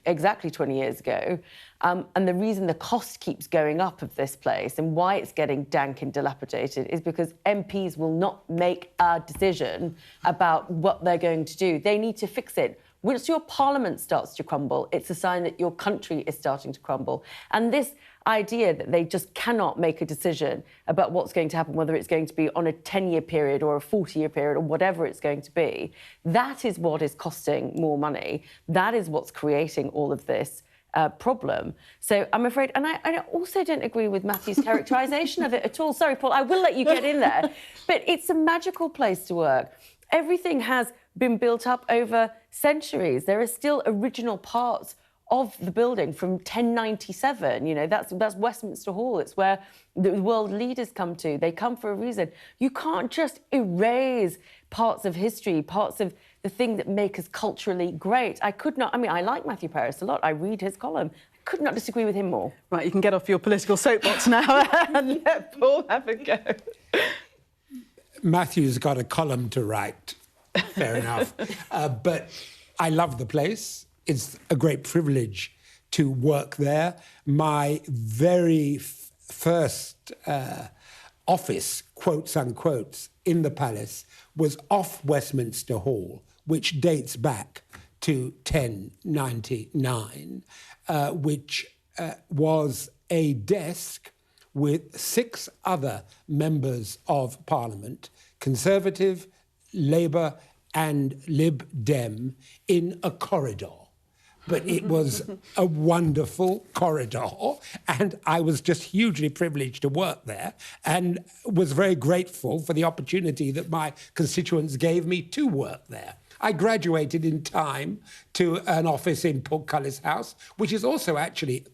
exactly 20 years ago, and the reason the cost keeps going up of this place and why it's getting dank and dilapidated is because MPs will not make a decision about what they're going to do. They need to fix it. Once your parliament starts to crumble, it's a sign that your country is starting to crumble. And this idea that they just cannot make a decision about what's going to happen, whether it's going to be on a 10-year period or a 40-year period or whatever it's going to be, that is what is costing more money. That is what's creating all of this problem. So I'm afraid, and I also don't agree with Matthew's characterisation of it at all. Sorry, Paul, I will let you get in there. But it's a magical place to work. Everything has been built up over centuries. There are still original parts of the building from 1097. That's Westminster Hall. It's where the world leaders come to. They come for a reason. You can't just erase parts of history, parts of the thing that make us culturally great. I like Matthew Paris a lot. I read his column. I could not disagree with him more. Right, you can get off your political soapbox now and let Paul have a go. Matthew's got a column to write. Fair enough. But I love the place. It's a great privilege to work there. My very first office, quotes unquotes, in the palace was off Westminster Hall, which dates back to 1099, which was a desk with 6 other members of Parliament, Conservative, Labour and Lib Dem, in a corridor. But it was a wonderful corridor, and I was just hugely privileged to work there and was very grateful for the opportunity that my constituents gave me to work there. I graduated in time to an office in Portcullis House, which is also actually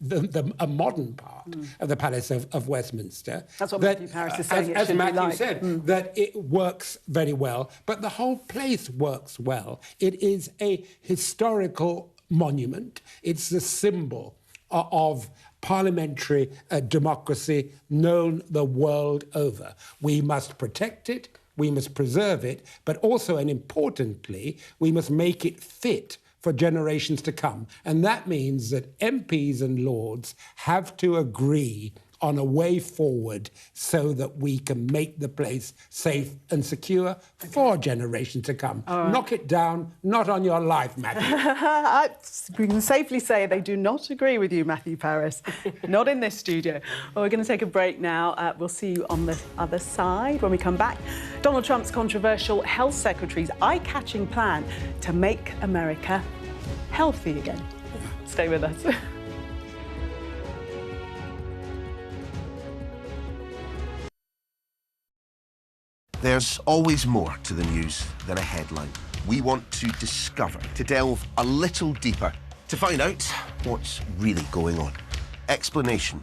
a modern part of the Palace of Westminster. That's what Matthew Paris is saying. As Matthew said, that it works very well, but the whole place works well. It is a historical monument. It's the symbol of parliamentary democracy known the world over. We must protect it, we must preserve it, but also, and importantly, we must make it fit for generations to come. And that means that MPs and Lords have to agree on a way forward so that we can make the place safe and secure for generations to come. Right. Knock it down, not on your life, Matthew. We can safely say they do not agree with you, Matthew Paris. Not in this studio. Well, we're going to take a break now. We'll see you on the other side when we come back. Donald Trump's controversial health secretary's eye-catching plan to make America healthy again. Stay with us. There's always more to the news than a headline. We want to discover, to delve a little deeper, to find out what's really going on. Explanation,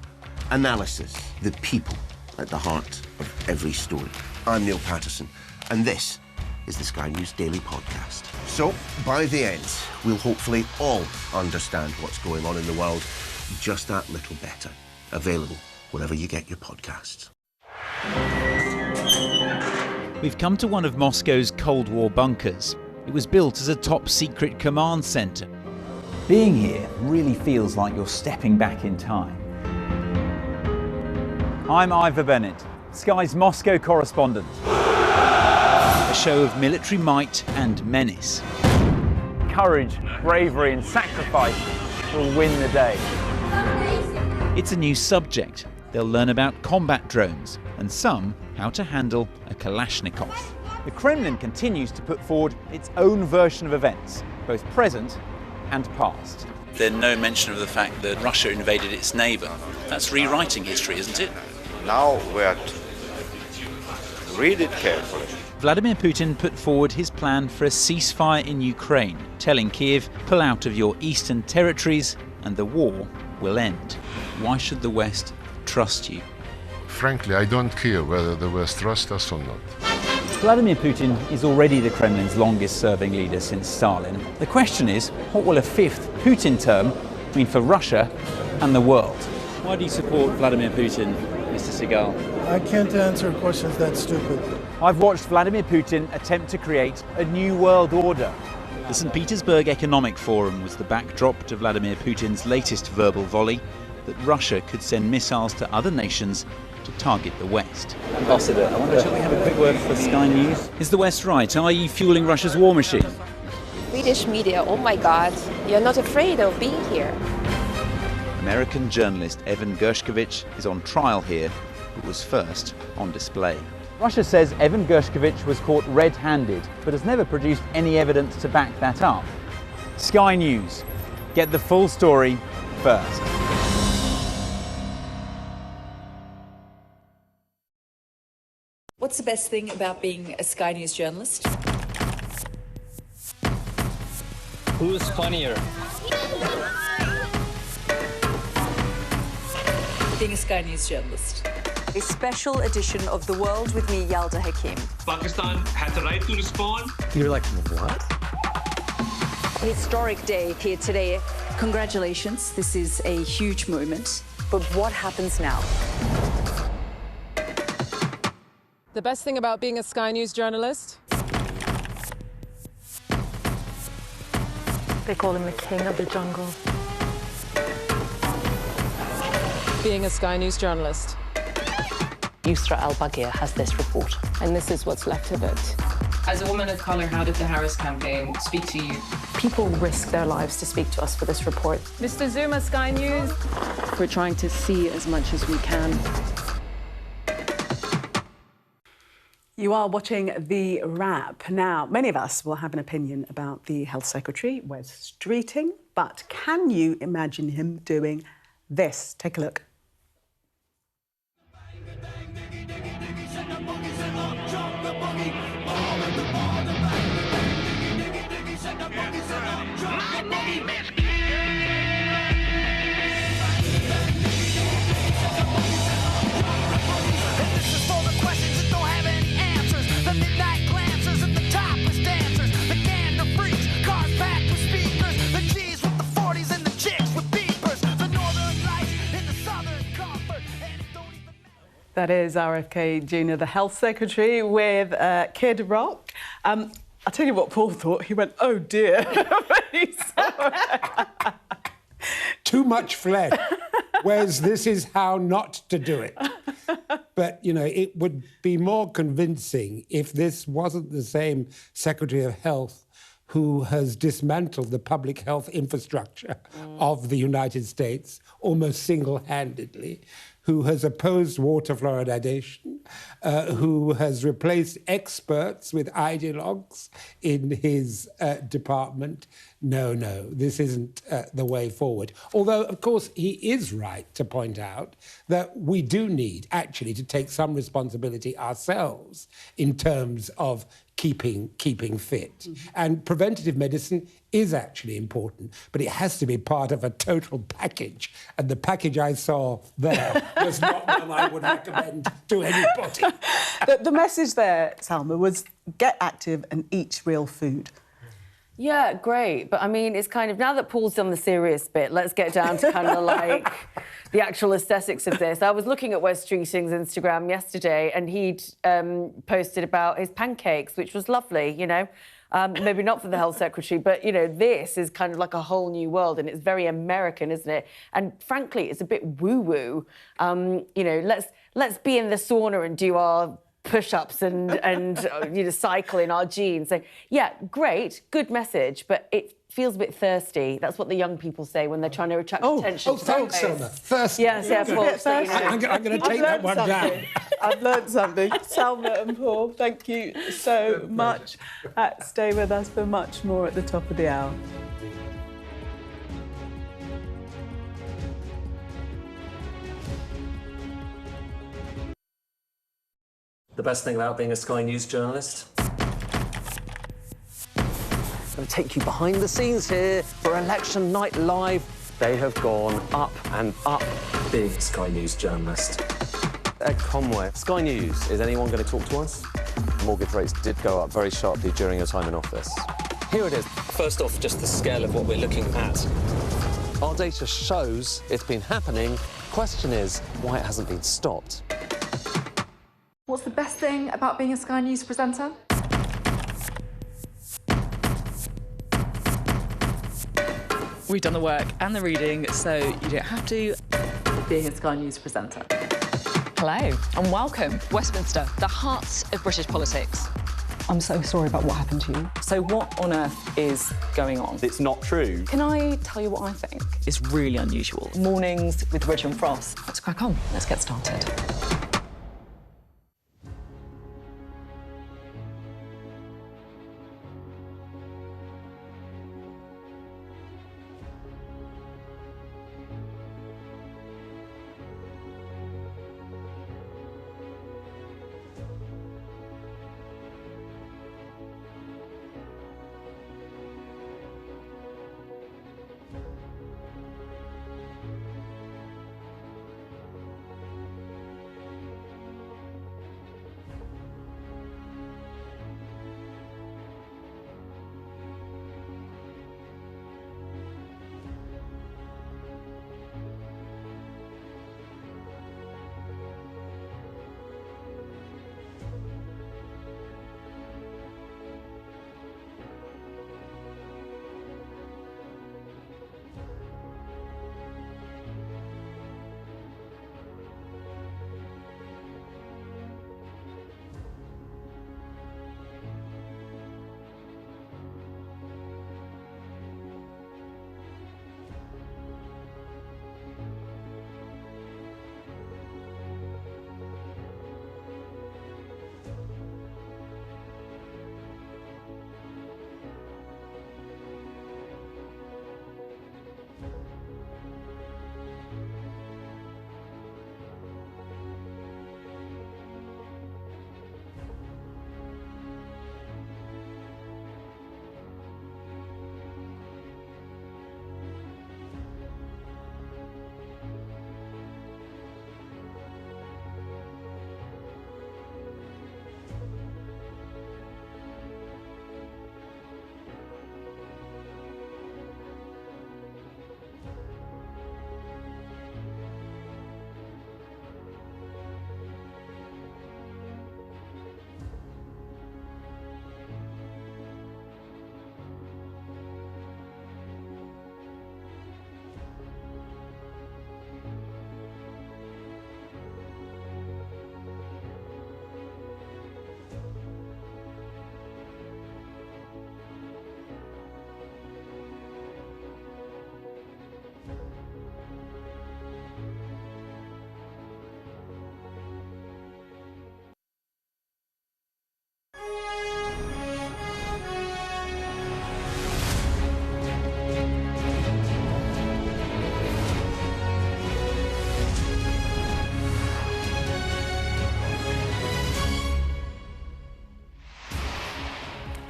analysis, the people at the heart of every story. I'm Neil Patterson, and this is the Sky News Daily Podcast. So, by the end, we'll hopefully all understand what's going on in the world just that little better. Available wherever you get your podcasts. We've come to one of Moscow's Cold War bunkers. It was built as a top-secret command centre. Being here really feels like you're stepping back in time. I'm Ivor Bennett, Sky's Moscow correspondent. A show of military might and menace. Courage, bravery and sacrifice will win the day. It's a new subject. They'll learn about combat drones and some how to handle a Kalashnikov. The Kremlin continues to put forward its own version of events, both present and past. There's no mention of the fact that Russia invaded its neighbour. That's rewriting history, isn't it? Now we have to read it carefully. Vladimir Putin put forward his plan for a ceasefire in Ukraine, telling Kiev, pull out of your eastern territories and the war will end. Why should the West trust you? Frankly, I don't care whether the West trusts us or not. Vladimir Putin is already the Kremlin's longest-serving leader since Stalin. The question is, what will a fifth Putin term mean for Russia and the world? Why do you support Vladimir Putin, Mr. Segal? I can't answer questions that stupid. I've watched Vladimir Putin attempt to create a new world order. The St. Petersburg Economic Forum was the backdrop to Vladimir Putin's latest verbal volley that Russia could send missiles to other nations to target the West. Ambassador, I wonder, shall we have a quick word for Sky News? Is the West right? Are you fueling Russia's war machine? Swedish media, oh my God, you're not afraid of being here. American journalist Evan Gershkovich is on trial here, but was first on display. Russia says Evan Gershkovich was caught red-handed, but has never produced any evidence to back that up. Sky News. Get the full story first. What's the best thing about being a Sky News journalist? Who's funnier? Being a Sky News journalist. A special edition of The World with me, Yalda Hakim. Pakistan has the right to respond. You're like, what? A historic day here today. Congratulations, this is a huge moment. But what happens now? The best thing about being a Sky News journalist? They call him the king of the jungle. Being a Sky News journalist. Yusra Al-Baghir has this report. And this is what's left of it. As a woman of colour, how did the Harris campaign speak to you? People risk their lives to speak to us for this report. Mr. Zuma, Sky News. We're trying to see as much as we can. You are watching The Wrap. Now, many of us will have an opinion about the Health Secretary, Wes Streeting, but can you imagine him doing this? Take a look. That is RFK Jr., the Health Secretary, with Kid Rock. I'll tell you what Paul thought. He went, oh dear. Too much flesh. Whereas this is how not to do it. But, you know, it would be more convincing if this wasn't the same Secretary of Health who has dismantled the public health infrastructure of the United States almost single-handedly, who has opposed water fluoridation, who has replaced experts with ideologues in his department. No, this isn't the way forward. Although, of course, he is right to point out that we do need, actually, to take some responsibility ourselves in terms of keeping fit. Mm-hmm. And preventative medicine is actually important, but it has to be part of a total package. And the package I saw there was not one I would recommend to anybody. The message there, Salma, was get active and eat real food. Yeah, great. But I mean, it's kind of, now that Paul's done the serious bit, let's get down to kind of like the actual aesthetics of this. I was looking at Wes Streeting's Instagram yesterday and he'd posted about his pancakes, which was lovely, you know. Maybe not for the health secretary, but, you know, this is kind of like a whole new world, and it's very American, isn't it? And frankly, it's a bit woo-woo. You know, let's be in the sauna and do our push-ups and you know, cycle in our jeans. So, yeah, great, good message, but it feels a bit thirsty. That's what the young people say when they're trying to attract attention. Oh, thanks, Salma. Thirsty. Yes, yeah, Paul. I'm going to take that one down. I've learned something. Salma and Paul, thank you so much. Stay with us for much more at the top of the hour. The best thing about being a Sky News journalist? I'm going to take you behind the scenes here for Election Night Live. They have gone up and up. Being a Sky News journalist. Ed Conway, Sky News, is anyone going to talk to us? Mortgage rates did go up very sharply during your time in office. Here it is. First off, just the scale of what we're looking at. Our data shows it's been happening. Question is, why it hasn't been stopped. What's the best thing about being a Sky News presenter? We've done the work and the reading, so you don't have to. Being a Sky News presenter. Hello and welcome. Westminster, the heart of British politics. I'm so sorry about what happened to you. So what on earth is going on? It's not true. Can I tell you what I think? It's really unusual. Mornings with Richard Frost. Let's crack on. Let's get started.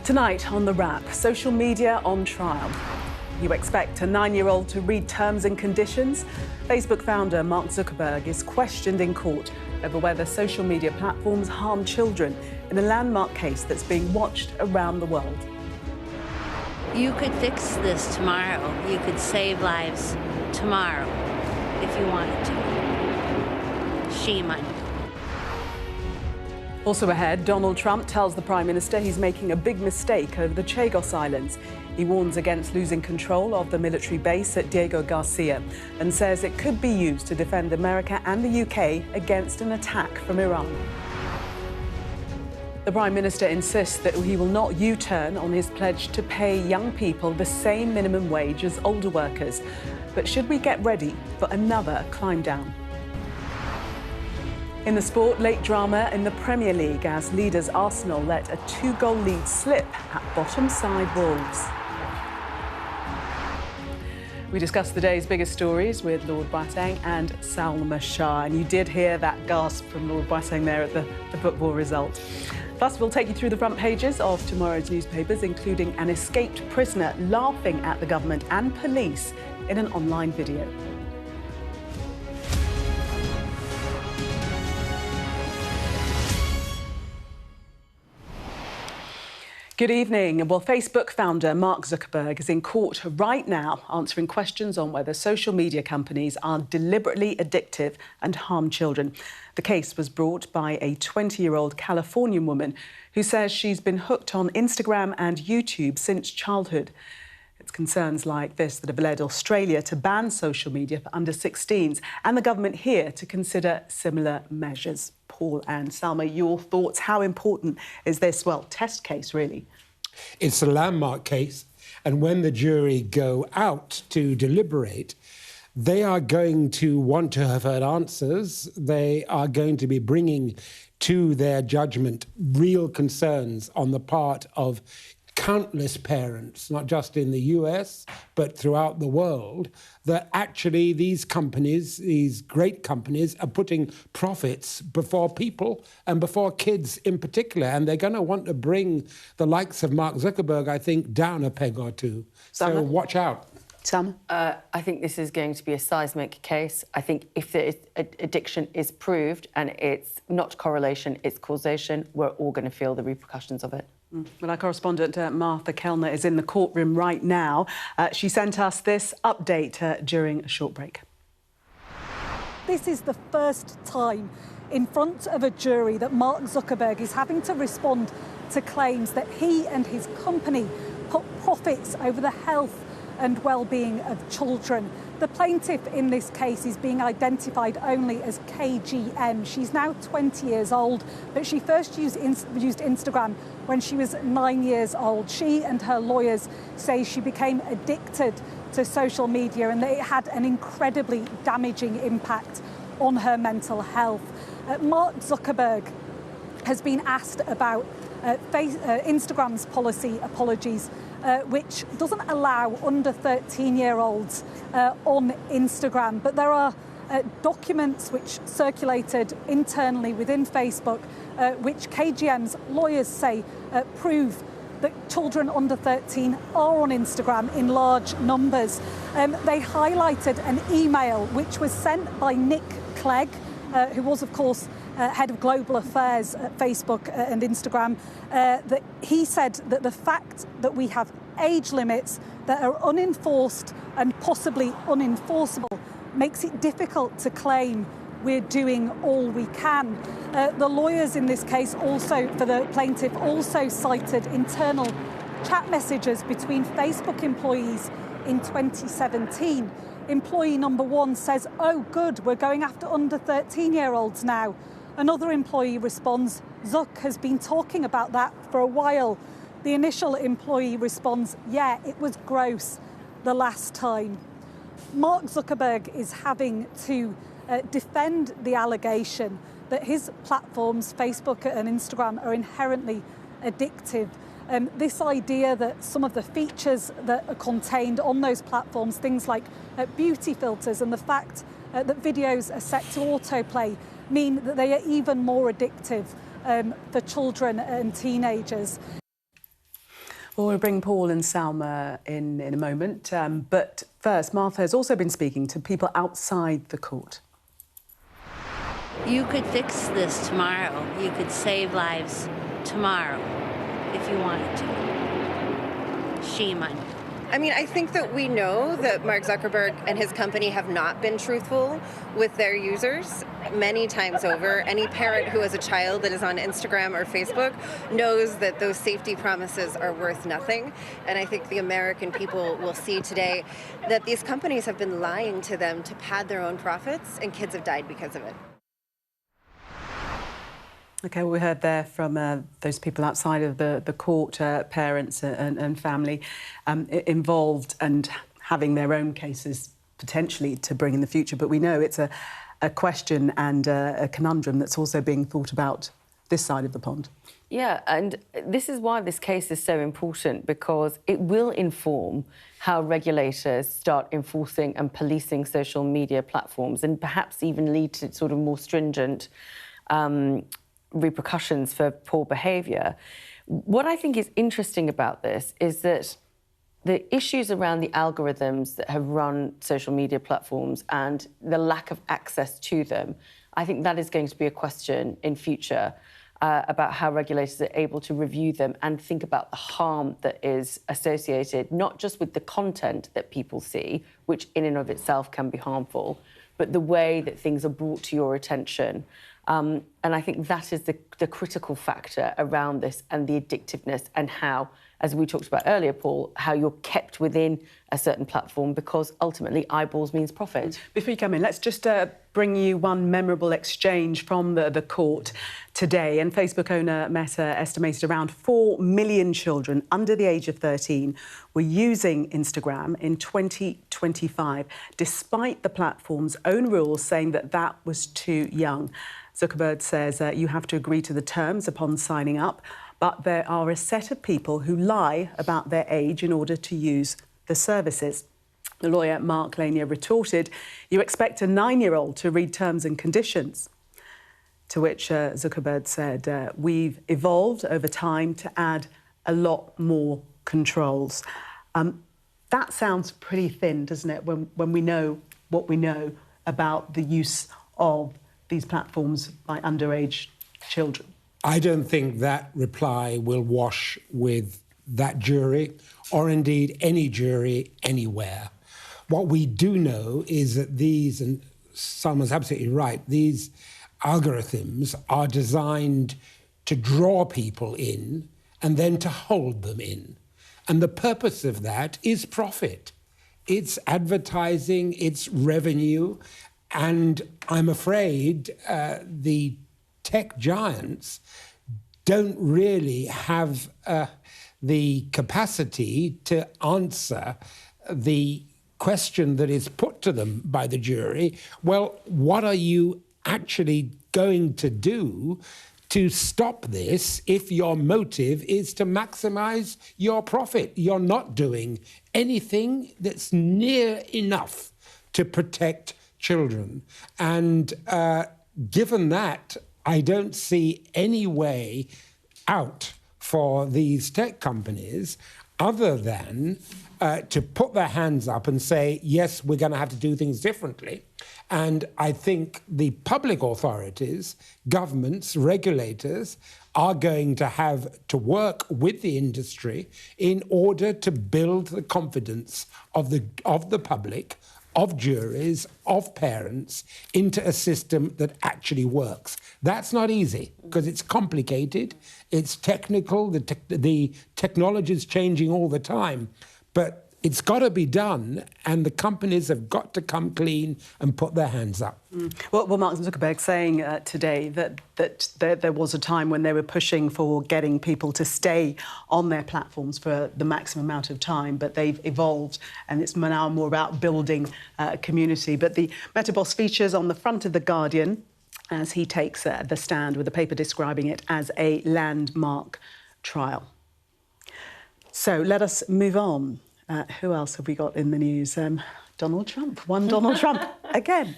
Tonight on The Wrap, social media on trial. You expect a 9-year-old to read terms and conditions? Facebook founder Mark Zuckerberg is questioned in court over whether social media platforms harm children in a landmark case that's being watched around the world. You could fix this tomorrow. You could save lives tomorrow if you wanted to. Shame on you. Also ahead, Donald Trump tells the Prime Minister he's making a big mistake over the Chagos Islands. He warns against losing control of the military base at Diego Garcia and says it could be used to defend America and the UK against an attack from Iran. The Prime Minister insists that he will not U-turn on his pledge to pay young people the same minimum wage as older workers. But should we get ready for another climb down? In the sport, late drama in the Premier League as leaders Arsenal let a 2-goal lead slip at bottom side Wolves. We discussed the day's biggest stories with Lord Boateng and Salma Shah, and you did hear that gasp from Lord Boateng there at the football result. Plus, we'll take you through the front pages of tomorrow's newspapers, including an escaped prisoner laughing at the government and police in an online video. Good evening. Well, Facebook founder Mark Zuckerberg is in court right now answering questions on whether social media companies are deliberately addictive and harm children. The case was brought by a 20-year-old Californian woman who says she's been hooked on Instagram and YouTube since childhood. It's concerns like this that have led Australia to ban social media for under-16s and the government here to consider similar measures. Paul and Salma, your thoughts? How important is this, well, test case, really? It's a landmark case, and when the jury go out to deliberate, they are going to want to have heard answers. They are going to be bringing to their judgment real concerns on the part of countless parents, not just in the US, but throughout the world, that actually these companies, these great companies, are putting profits before people and before kids in particular. And they're going to want to bring the likes of Mark Zuckerberg, I think, down a peg or two. So watch out. Sam? I think this is going to be a seismic case. I think if the addiction is proved and it's not correlation, it's causation, we're all going to feel the repercussions of it. Well, our correspondent Martha Kellner is in the courtroom right now. She sent us this update during a short break. This is the first time in front of a jury that Mark Zuckerberg is having to respond to claims that he and his company put profits over the health and well-being of children. The plaintiff in this case is being identified only as KGM. She's now 20 years old, but she first used Instagram when she was 9 years old. She and her lawyers say she became addicted to social media and that it had an incredibly damaging impact on her mental health. Mark Zuckerberg has been asked about Instagram's policy apologies, which doesn't allow under 13-year-olds on Instagram. But there are documents which circulated internally within Facebook, which KGM's lawyers say prove that children under 13 are on Instagram in large numbers. They highlighted an email which was sent by Nick Clegg, who was, of course, head of global affairs at Facebook and Instagram, that he said that the fact that we have age limits that are unenforced and possibly unenforceable makes it difficult to claim we're doing all we can. The lawyers in this case also, for the plaintiff, also cited internal chat messages between Facebook employees in 2017. Employee number 1 says, "Oh, good, we're going after under 13-year-olds now." Another employee responds, "Zuck has been talking about that for a while." The initial employee responds, "Yeah, it was gross the last time." Mark Zuckerberg is having to defend the allegation that his platforms, Facebook and Instagram, are inherently addictive. This idea that some of the features that are contained on those platforms, things like beauty filters and the fact that videos are set to autoplay, mean that they are even more addictive for children and teenagers. Well, we'll bring Paul and Salma in a moment. But first, Martha has also been speaking to people outside the court. You could fix this tomorrow. You could save lives tomorrow if you wanted to. Shame on you. I mean, I think that we know that Mark Zuckerberg and his company have not been truthful with their users many times over. Any parent who has a child that is on Instagram or Facebook knows that those safety promises are worth nothing. And I think the American people will see today that these companies have been lying to them to pad their own profits, and kids have died because of it. OK, well, we heard there from those people outside of the court, parents and family involved and having their own cases potentially to bring in the future. But we know it's a question and a conundrum that's also being thought about this side of the pond. Yeah, and this is why this case is so important, because it will inform how regulators start enforcing and policing social media platforms, and perhaps even lead to sort of more stringent repercussions for poor behaviour. What I think is interesting about this is that the issues around the algorithms that have run social media platforms and the lack of access to them, I think that is going to be a question in future about how regulators are able to review them and think about the harm that is associated, not just with the content that people see, which in and of itself can be harmful, but the way that things are brought to your attention. And I think that is the critical factor around this, and the addictiveness, and how, as we talked about earlier, Paul, how you're kept within a certain platform, because ultimately eyeballs means profit. Before you come in, let's just bring you one memorable exchange from the court today. And Facebook owner Meta estimated around 4 million children under the age of 13 were using Instagram in 2025, despite the platform's own rules saying that that was too young. Zuckerberg says you have to agree to the terms upon signing up, but there are a set of people who lie about their age in order to use the services. The lawyer Mark Lanier retorted, "You expect a 9-year-old to read terms and conditions?" To which Zuckerberg said, "We've evolved over time to add a lot more controls." That sounds pretty thin, doesn't it, when we know what we know about the use of these platforms by underage children? I don't think that reply will wash with that jury, or indeed any jury anywhere. What we do know is that these, and Salma's absolutely right, these algorithms are designed to draw people in and then to hold them in. And the purpose of that is profit. It's advertising, it's revenue. And I'm afraid the tech giants don't really have the capacity to answer the question that is put to them by the jury. Well, what are you actually going to do to stop this if your motive is to maximize your profit? You're not doing anything that's near enough to protect children. And given that, I don't see any way out for these tech companies other than to put their hands up and say, yes, we're going to have to do things differently. And I think the public authorities, governments, regulators are going to have to work with the industry in order to build the confidence of the public, of juries, of parents, into a system that actually works. That's not easy, because it's complicated, it's technical, the technology is changing all the time, but it's got to be done, and the companies have got to come clean and put their hands up. Well, Mark Zuckerberg saying today that there was a time when they were pushing for getting people to stay on their platforms for the maximum amount of time, but they've evolved, and it's now more about building a community. But the Meta boss features on the front of The Guardian as he takes the stand with a paper describing it as a landmark trial. So let us move on. Who else have we got in the news? Donald Trump. One Donald Trump again.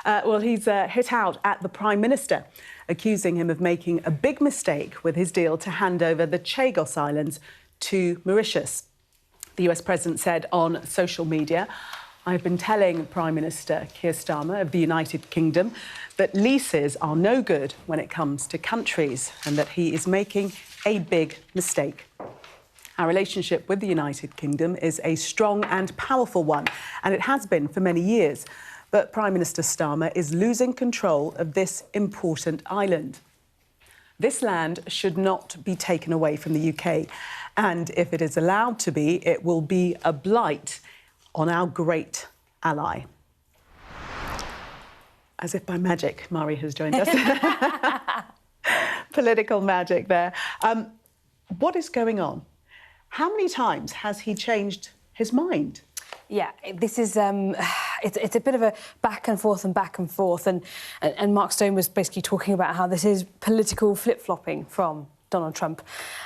Well, he's hit out at the Prime Minister, accusing him of making a big mistake with his deal to hand over the Chagos Islands to Mauritius. The US President said on social media, "I've been telling Prime Minister Keir Starmer of the United Kingdom that leases are no good when it comes to countries, and that he is making a big mistake." Our relationship with the United Kingdom is a strong and powerful one, and it has been for many years. But Prime Minister Starmer is losing control of this important island. This land should not be taken away from the UK, and if it is allowed to be, it will be a blight on our great ally. As if by magic, Mari has joined us. Political magic there. What is going on? How many times has he changed his mind? Yeah, this is it's a bit of a back and forth, and Mark Stone was basically talking about how this is political flip-flopping from Donald Trump,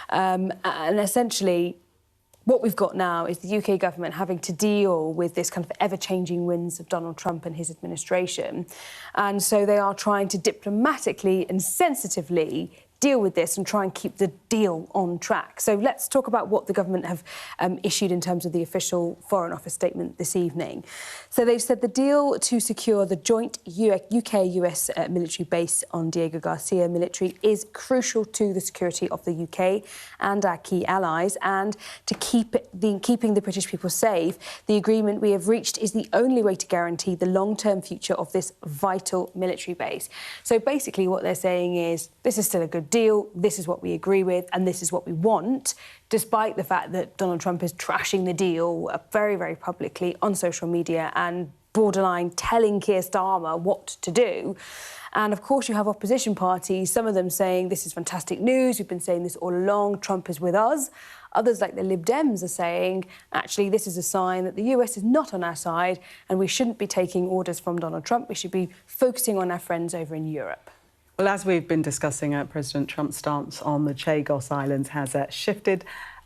and essentially what we've got now is the UK government having to deal with this kind of ever-changing winds of Donald Trump and his administration, and so they are trying to diplomatically and sensitively deal with this and try and keep the deal on track. So let's talk about what the government have issued in terms of the official Foreign Office statement this evening. So they've said the deal to secure the joint UK-US military base on Diego Garcia military is crucial to the security of the UK and our key allies, and to keeping the British people safe. The agreement we have reached is the only way to guarantee the long-term future of this vital military base. So basically what they're saying is this is still a good deal, this is what we agree with, and this is what we want, despite the fact that Donald Trump is trashing the deal very, very publicly on social media and borderline telling Keir Starmer what to do. And, of course, you have opposition parties, some of them saying this is fantastic news, we've been saying this all along, Trump is with us. Others, like the Lib Dems, are saying, actually, this is a sign that the US is not on our side and we shouldn't be taking orders from Donald Trump, we should be focusing on our friends over in Europe. Well, as we've been discussing, President Trump's stance on the Chagos Islands has shifted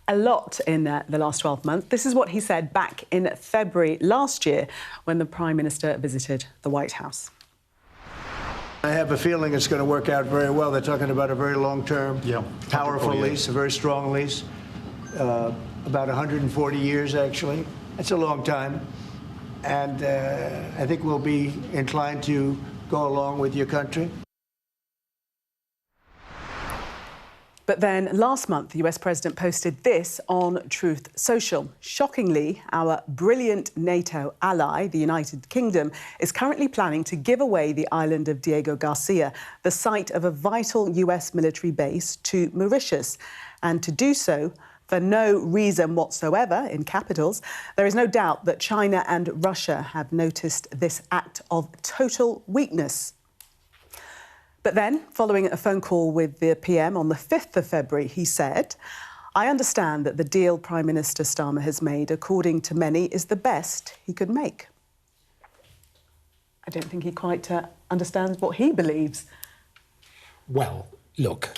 a lot in the last 12 months. This is what he said back in February last year when the Prime Minister visited the White House. I have a feeling it's going to work out very well. They're talking about a very long-term, powerful lease, a very strong lease, about 140 years, actually. That's a long time. And I think we'll be inclined to go along with your country. But then last month, the US President posted this on Truth Social. Shockingly, our brilliant NATO ally, the United Kingdom, is currently planning to give away the island of Diego Garcia, the site of a vital US military base, to Mauritius. And to do so for no reason whatsoever, in capitals. There is no doubt that China and Russia have noticed this act of total weakness. But then, following a phone call with the PM on the 5th of February, he said, I understand that the deal Prime Minister Starmer has made, according to many, is the best he could make. I don't think he quite understands what he believes. Well, look,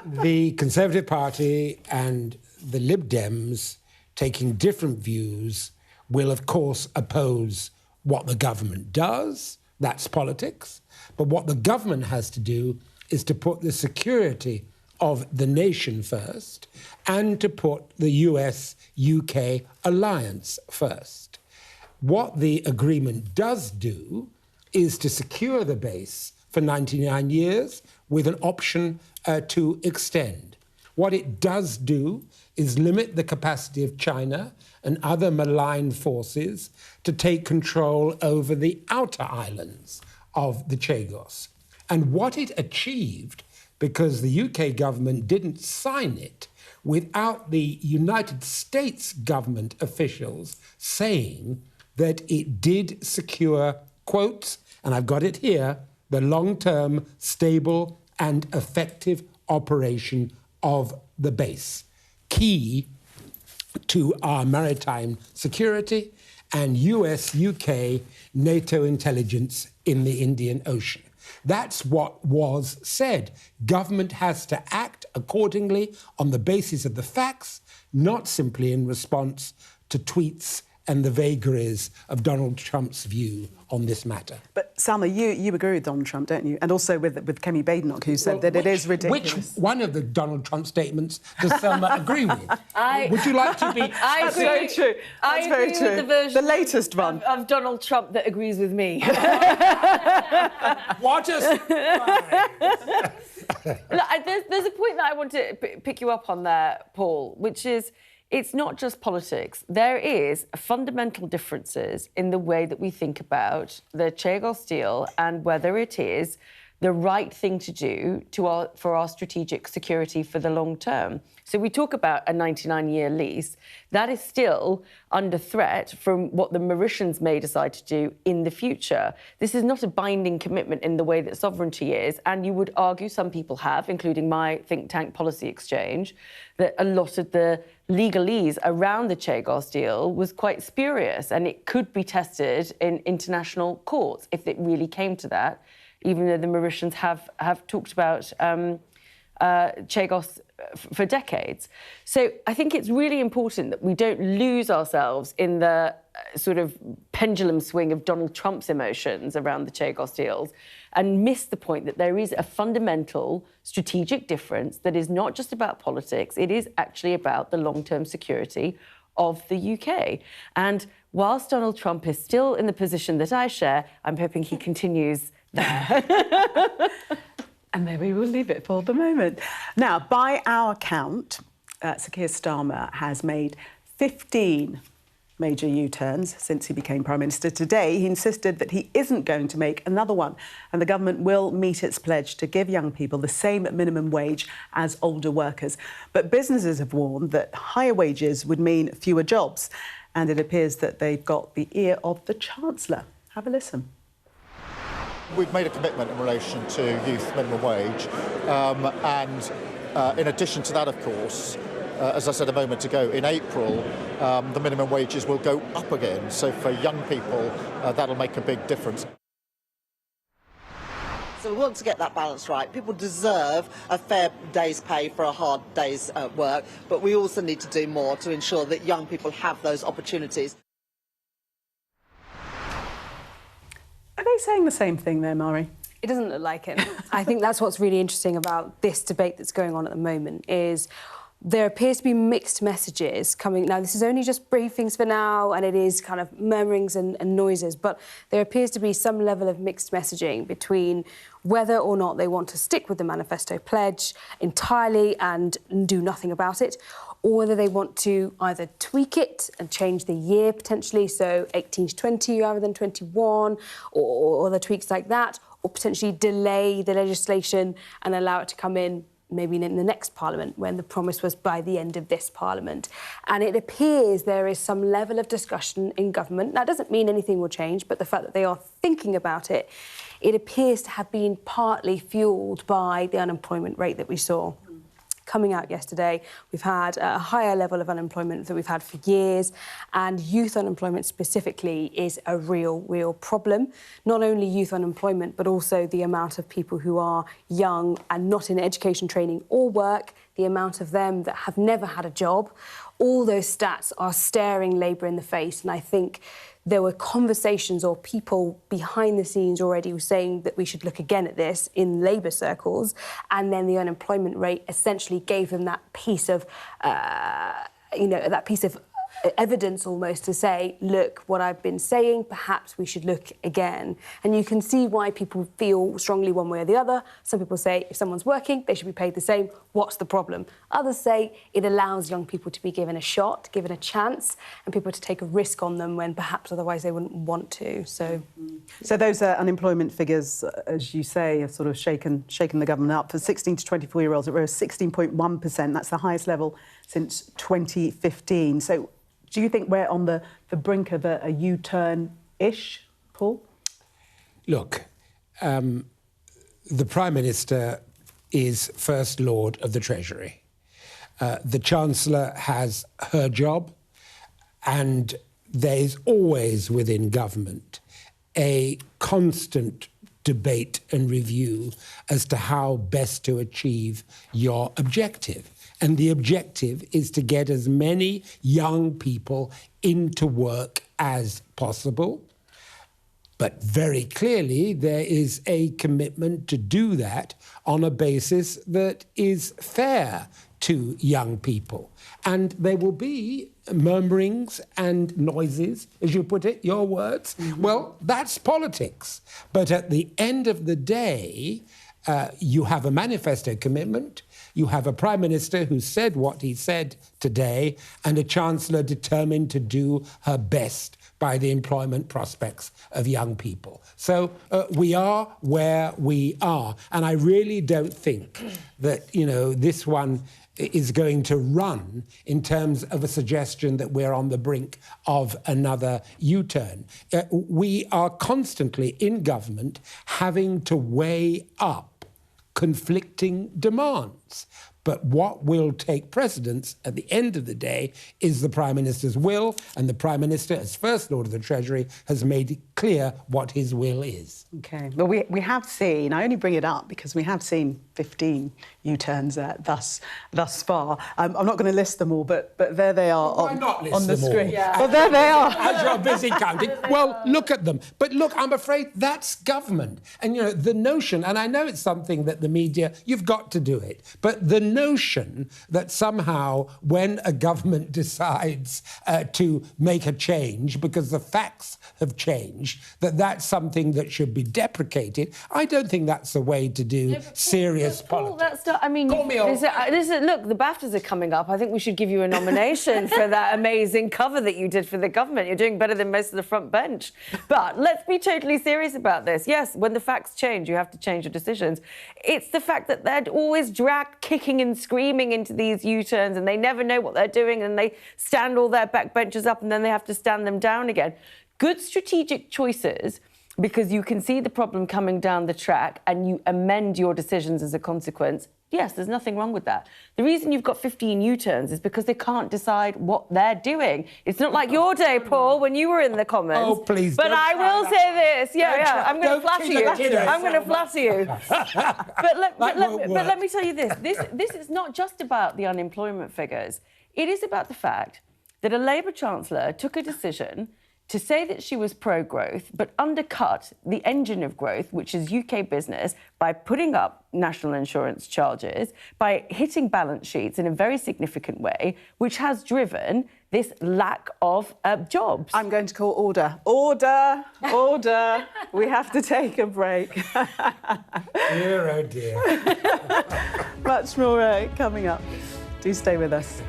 the Conservative Party and the Lib Dems, taking different views, will, of course, oppose what the government does. That's politics. But what the government has to do is to put the security of the nation first and to put the US-UK alliance first. What the agreement does do is to secure the base for 99 years with an option to extend. What it does do is limit the capacity of China and other malign forces to take control over the outer islands of the Chagos. And what it achieved, because the UK government didn't sign it without the United States government officials saying that it did secure, quotes, and I've got it here, the long-term, stable and effective operation of the base, key to our maritime security and US-UK NATO intelligence in the Indian Ocean. That's what was said. Government has to act accordingly on the basis of the facts, not simply in response to tweets and the vagaries of Donald Trump's view on this matter. But, Salma, you agree with Donald Trump, don't you? And also with Kemi Badenoch, who said that it is ridiculous. Which one of the Donald Trump statements does Selma agree with? Would you like to be... That's very true. That's very true. With the version the latest one. Of Donald Trump that agrees with me. What a surprise! There's a point that I want to pick you up on there, Paul, which is it's not just politics. There is fundamental differences in the way that we think about the Chagos deal and whether it is the right thing to do for our strategic security for the long term. So we talk about a 99-year lease. That is still under threat from what the Mauritians may decide to do in the future. This is not a binding commitment in the way that sovereignty is, and you would argue, some people have, including my think tank Policy Exchange, that a lot of the legalese around the Chagos deal was quite spurious, and it could be tested in international courts if it really came to that, even though the Mauritians have talked about Chagos for decades. So I think it's really important that we don't lose ourselves in the sort of pendulum swing of Donald Trump's emotions around the Chagos deals and miss the point that there is a fundamental strategic difference that is not just about politics, it is actually about the long-term security of the UK. And whilst Donald Trump is still in the position that I share, I'm hoping he continues there. And there we will leave it for the moment. Now, by our count, Sir Keir Starmer has made 15 major U-turns since he became Prime Minister. Today, he insisted that he isn't going to make another one, and the government will meet its pledge to give young people the same minimum wage as older workers. But businesses have warned that higher wages would mean fewer jobs, and it appears that they've got the ear of the Chancellor. Have a listen. We've made a commitment in relation to youth minimum wage, and in addition to that, of course, as I said a moment ago, in April, the minimum wages will go up again. So for young people, that'll make a big difference. So we want to get that balance right. People deserve a fair day's pay for a hard day's work, but we also need to do more to ensure that young people have those opportunities. Are they saying the same thing there, Mari? It doesn't look like it. I think that's what's really interesting about this debate that's going on at the moment is there appears to be mixed messages coming. Now, this is only just briefings for now, and it is kind of murmurings and noises, but there appears to be some level of mixed messaging between whether or not they want to stick with the manifesto pledge entirely and do nothing about it, or whether they want to either tweak it and change the year potentially, so 18 to 20 rather than 21, or other tweaks like that, or potentially delay the legislation and allow it to come in maybe in the next Parliament, when the promise was by the end of this Parliament. And it appears there is some level of discussion in government. That doesn't mean anything will change, but the fact that they are thinking about it, it appears to have been partly fuelled by the unemployment rate that we saw coming out yesterday. We've had a higher level of unemployment than we've had for years, and youth unemployment specifically is a real problem. Not only youth unemployment, but also the amount of people who are young and not in education, training or work, the amount of them that have never had a job. All those stats are staring Labour in the face, and I think there were conversations or people behind the scenes already were saying that we should look again at this in Labour circles, and then the unemployment rate essentially gave them that piece of, that piece of evidence almost to say, look, what I've been saying, perhaps we should look again. And you can see why people feel strongly one way or the other. Some people say if someone's working, they should be paid the same. What's the problem? Others say it allows young people to be given a shot, given a chance, and people to take a risk on them when perhaps otherwise they wouldn't want to. So those unemployment figures, as you say, have sort of shaken the government up. For 16 to 24-year-olds, it rose 16.1%. That's the highest level since 2015. So do you think we're on the brink of a U-turn-ish, Paul? Look, the Prime Minister is First Lord of the Treasury. The Chancellor has her job, and there is always within government a constant debate and review as to how best to achieve your objective. And the objective is to get as many young people into work as possible. But very clearly, there is a commitment to do that on a basis that is fair to young people. And there will be murmurings and noises, as you put it, your words. Mm-hmm. Well, that's politics. But at the end of the day, You have a manifesto commitment, you have a Prime Minister who said what he said today, and a Chancellor determined to do her best by the employment prospects of young people. So we are where we are. And I really don't think that, you know, this one is going to run in terms of a suggestion that we're on the brink of another U-turn. We are constantly in government having to weigh up conflicting demands. But what will take precedence at the end of the day is the Prime Minister's will, and the Prime Minister, as First Lord of the Treasury, has made it clear what his will is. OK. Well, we have seen, I only bring it up because we have seen 15 U-turns thus far. I'm not going to list them all, but there they are on the screen. Yeah. Well, there they are. As you're busy counting. Well, look at them. But look, I'm afraid that's government. And, you know, the notion, and I know it's something that the media, you've got to do it, but the notion that somehow when a government decides to make a change because the facts have changed, that's something that should be deprecated, I don't think that's the way to do serious politics. That's not, I mean, look, the BAFTAs are coming up. I think we should give you a nomination for that amazing cover that you did for the government. You're doing better than most of the front bench. But let's be totally serious about this. Yes, when the facts change, you have to change your decisions. It's the fact that they're always dragged kicking and screaming into these U-turns, and they never know what they're doing, and they stand all their backbenchers up, and then they have to stand them down again. Good strategic choices, because you can see the problem coming down the track and you amend your decisions as a consequence. Yes, there's nothing wrong with that. The reason you've got 15 U-turns is because they can't decide what they're doing. It's not like your day, Paul, when you were in the Commons. Oh, please. But I will say this. Yeah, I'm going to flatter you. I'm going to flatter you. But let me tell you this. This is not just about the unemployment figures. It is about the fact that a Labour Chancellor took a decision to say that she was pro-growth, but undercut the engine of growth, which is UK business, by putting up national insurance charges, by hitting balance sheets in a very significant way, which has driven this lack of jobs. I'm going to call order. Order! Order! We have to take a break. Dear, oh dear. Much more coming up. Do stay with us.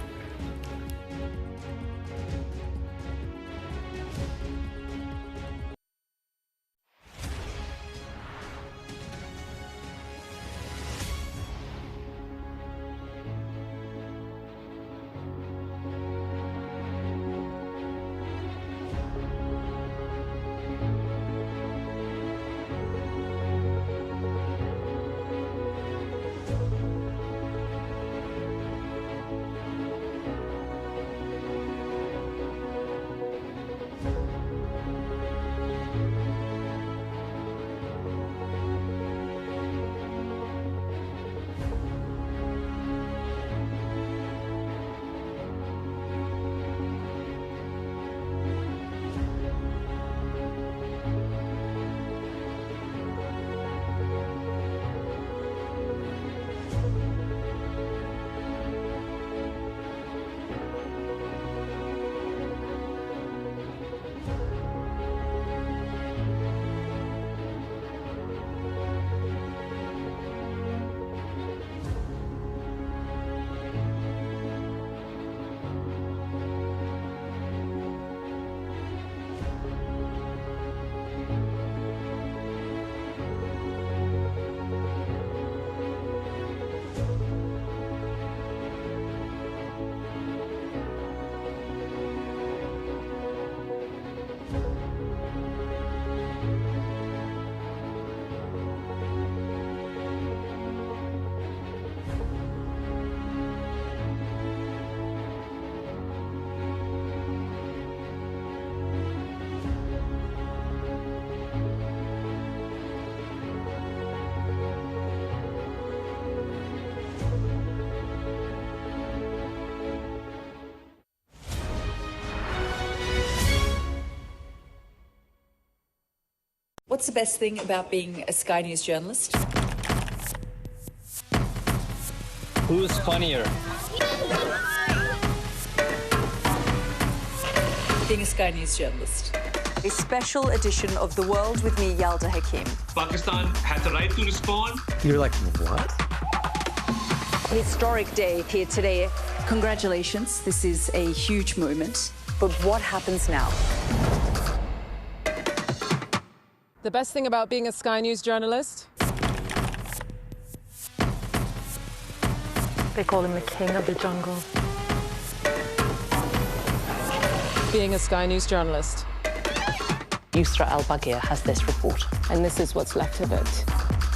What's the best thing about being a Sky News journalist? Who's funnier? Being a Sky News journalist. A special edition of The World with me, Yalda Hakim. Pakistan has the right to respond. You're like, what? Historic day here today. Congratulations, this is a huge moment. But what happens now? The best thing about being a Sky News journalist? They call him the king of the jungle. Being a Sky News journalist. Yusra Al-Baghir has this report. And this is what's left of it.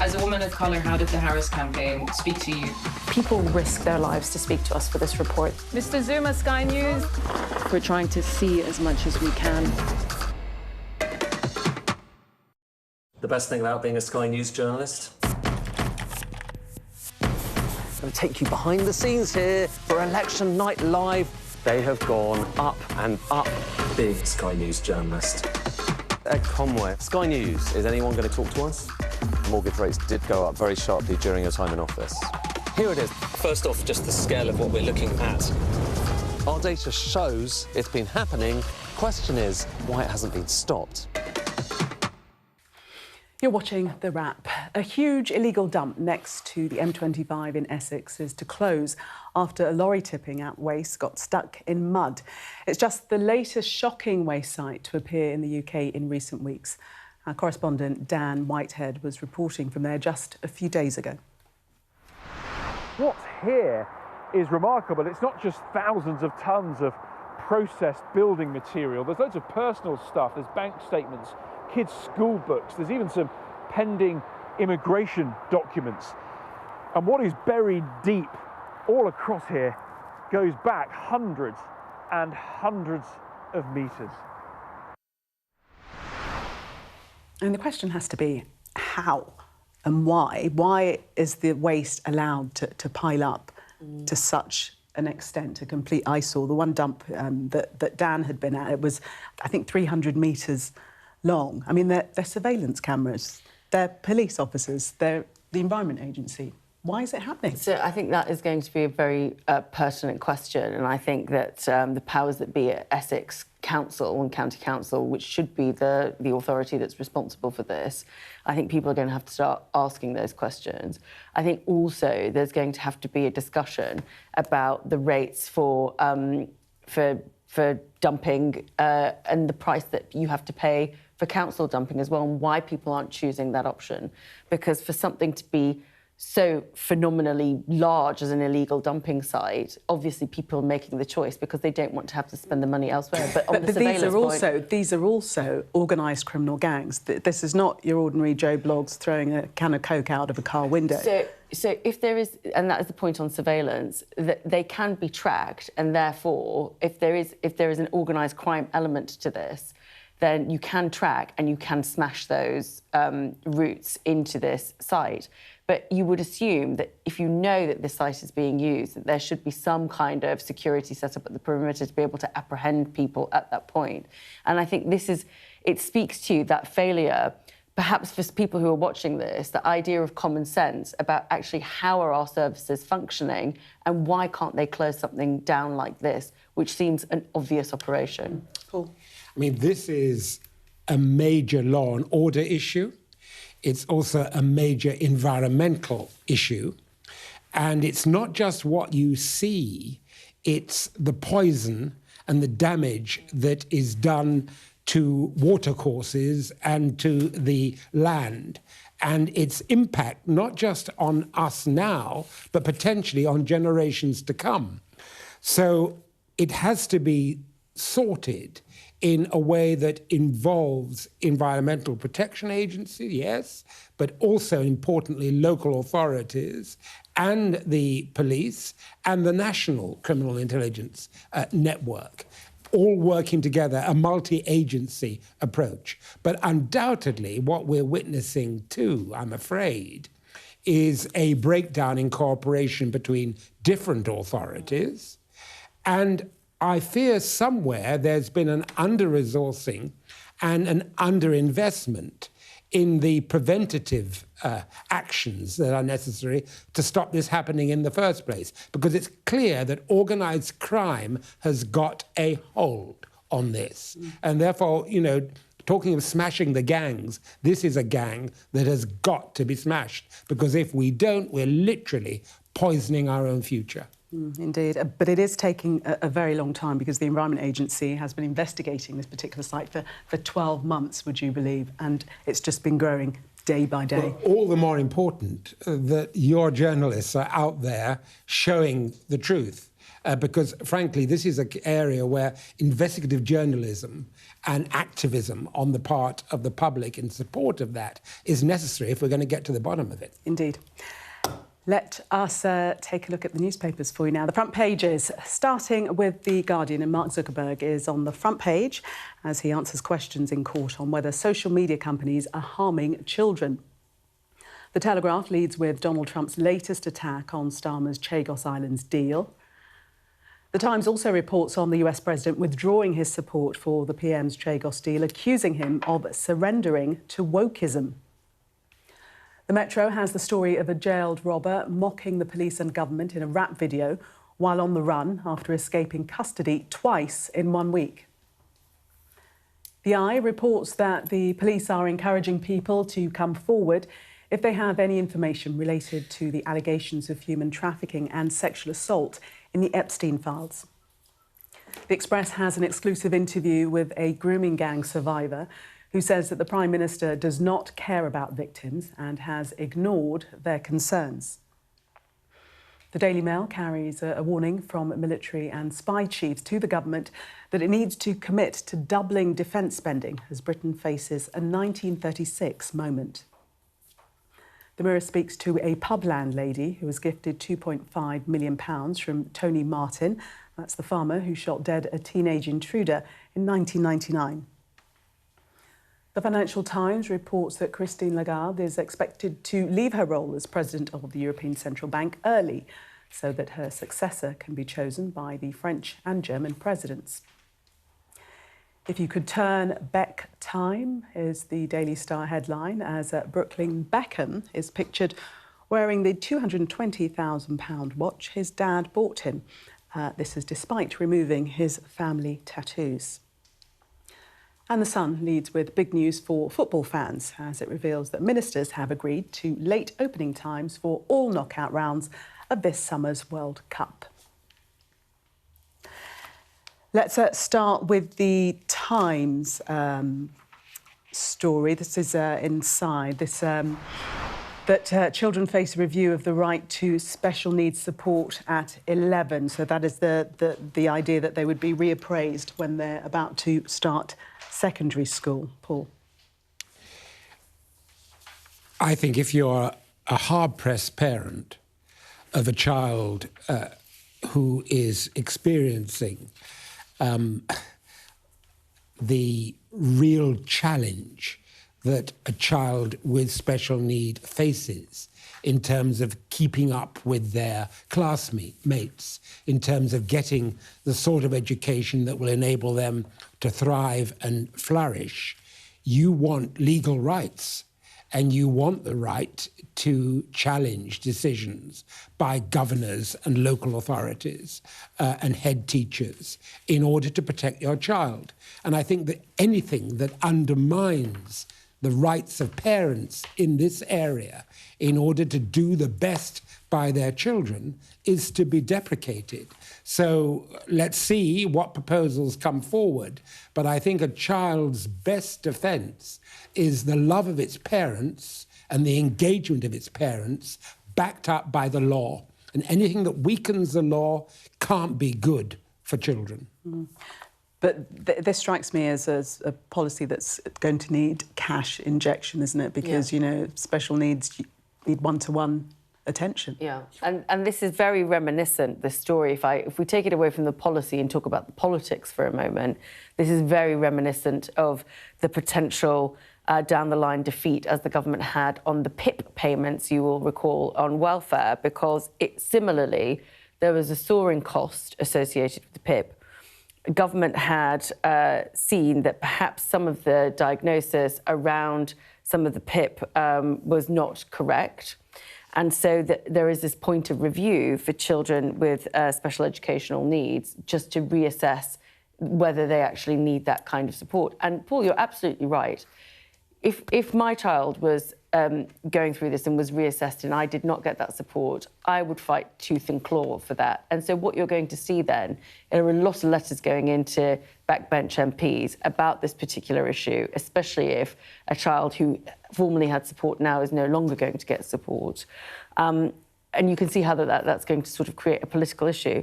As a woman of colour, how did the Harris campaign speak to you? People risk their lives to speak to us for this report. Mr. Zuma, Sky News. We're trying to see as much as we can. The best thing about being a Sky News journalist? I'm going to take you behind the scenes here for Election Night Live. They have gone up and up. Being a Sky News journalist. Ed Conway, Sky News, is anyone going to talk to us? Mortgage rates did go up very sharply during your time in office. Here it is. First off, just the scale of what we're looking at. Our data shows it's been happening. Question is, why it hasn't been stopped. You're watching The Wrap. A huge illegal dump next to the M25 in Essex is to close after a lorry tipping out waste got stuck in mud. It's just the latest shocking waste site to appear in the UK in recent weeks. Our correspondent Dan Whitehead was reporting from there just a few days ago. What's here is remarkable. It's not just thousands of tons of processed building material. There's loads of personal stuff. There's bank statements, kids' school books. There's even some pending immigration documents. And what is buried deep all across here goes back hundreds and hundreds of metres. And the question has to be how and why? Why is the waste allowed to pile up to such an extent, a complete eyesore? The one dump that Dan had been at, it was, I think, 300 metres long. I mean, they're surveillance cameras, they're police officers, they're the Environment Agency. Why is it happening? So I think that is going to be a very pertinent question, and I think that the powers that be at Essex Council and County Council, which should be the authority that's responsible for this, I think people are going to have to start asking those questions. I think also there's going to have to be a discussion about the rates for dumping and the price that you have to pay for council dumping as well, and why people aren't choosing that option. Because for something to be so phenomenally large as an illegal dumping site, obviously people are making the choice because they don't want to have to spend the money elsewhere. But on the surveillance these are also organised criminal gangs. This is not your ordinary Joe Bloggs throwing a can of Coke out of a car window. So if there is, and that is the point on surveillance, that they can be tracked, and therefore, if there is an organised crime element to this, then you can track and you can smash those routes into this site. But you would assume that if you know that this site is being used, that there should be some kind of security set up at the perimeter to be able to apprehend people at that point. And I think it speaks to that failure, perhaps for people who are watching this, the idea of common sense about actually how are our services functioning and why can't they close something down like this, which seems an obvious operation. Paul? I mean, this is a major law and order issue. It's also a major environmental issue. And it's not just what you see, it's the poison and the damage that is done to watercourses and to the land, and its impact not just on us now, but potentially on generations to come. So it has to be sorted in a way that involves Environmental Protection Agency, yes, but also, importantly, local authorities and the police and the National Criminal Intelligence Network, all working together, a multi-agency approach. But undoubtedly, what we're witnessing too, I'm afraid, is a breakdown in cooperation between different authorities, and I fear somewhere there's been an under-resourcing and an under-investment in the preventative actions that are necessary to stop this happening in the first place, because it's clear that organised crime has got a hold on this. And therefore, talking of smashing the gangs, this is a gang that has got to be smashed, because if we don't, we're literally poisoning our own future. Indeed, but it is taking a very long time, because the Environment Agency has been investigating this particular site for 12 months, would you believe, and it's just been growing day by day. Well, all the more important that your journalists are out there showing the truth. Because, frankly, this is an area where investigative journalism and activism on the part of the public in support of that is necessary if we're going to get to the bottom of it. Indeed. Let us take a look at the newspapers for you now. The front pages, starting with The Guardian, and Mark Zuckerberg is on the front page as he answers questions in court on whether social media companies are harming children. The Telegraph leads with Donald Trump's latest attack on Starmer's Chagos Islands deal. The Times also reports on the US president withdrawing his support for the PM's Chagos deal, accusing him of surrendering to wokeism. The Metro has the story of a jailed robber mocking the police and government in a rap video while on the run after escaping custody twice in 1 week. The Eye reports that the police are encouraging people to come forward if they have any information related to the allegations of human trafficking and sexual assault in the Epstein files. The Express has an exclusive interview with a grooming gang survivor who says that the Prime Minister does not care about victims and has ignored their concerns. The Daily Mail carries a warning from military and spy chiefs to the government that it needs to commit to doubling defence spending as Britain faces a 1936 moment. The Mirror speaks to a pub landlady who was gifted £2.5 million from Tony Martin. That's the farmer who shot dead a teenage intruder in 1999. The Financial Times reports that Christine Lagarde is expected to leave her role as President of the European Central Bank early so that her successor can be chosen by the French and German presidents. If you could turn back time is the Daily Star headline, as Brooklyn Beckham is pictured wearing the £220,000 watch his dad bought him. This is despite removing his family tattoos. And The Sun leads with big news for football fans as it reveals that ministers have agreed to late opening times for all knockout rounds of this summer's World Cup. Let's start with the Times story. This is inside this that children face a review of the right to special needs support at 11. So that is the idea that they would be reappraised when they're about to start secondary school. Paul? I think if you're a hard-pressed parent of a child who is experiencing the real challenge that a child with special need faces in terms of keeping up with their classmates, in terms of getting the sort of education that will enable them to thrive and flourish, you want legal rights. And you want the right to challenge decisions by governors and local authorities and head teachers in order to protect your child. And I think that anything that undermines the rights of parents in this area in order to do the best by their children is to be deprecated. So let's see what proposals come forward. But I think a child's best defence is the love of its parents and the engagement of its parents backed up by the law. And anything that weakens the law can't be good for children. Mm. But this strikes me as a policy that's going to need cash injection, isn't it? Because, you know, special needs need one-to-one attention. Yeah, and this is very reminiscent, this story. If we take it away from the policy and talk about the politics for a moment, this is very reminiscent of the potential down-the-line defeat as the government had on the PIP payments, you will recall, on welfare, because similarly, there was a soaring cost associated with the PIP. Government had seen that perhaps some of the diagnosis around some of the PIP was not correct. And so there is this point of review for children with special educational needs just to reassess whether they actually need that kind of support. And Paul, you're absolutely right. If my child was going through this and was reassessed and I did not get that support, I would fight tooth and claw for that. And so what you're going to see then, there are a lot of letters going into backbench MPs about this particular issue, especially if a child who formerly had support now is no longer going to get support. And you can see how that's going to sort of create a political issue.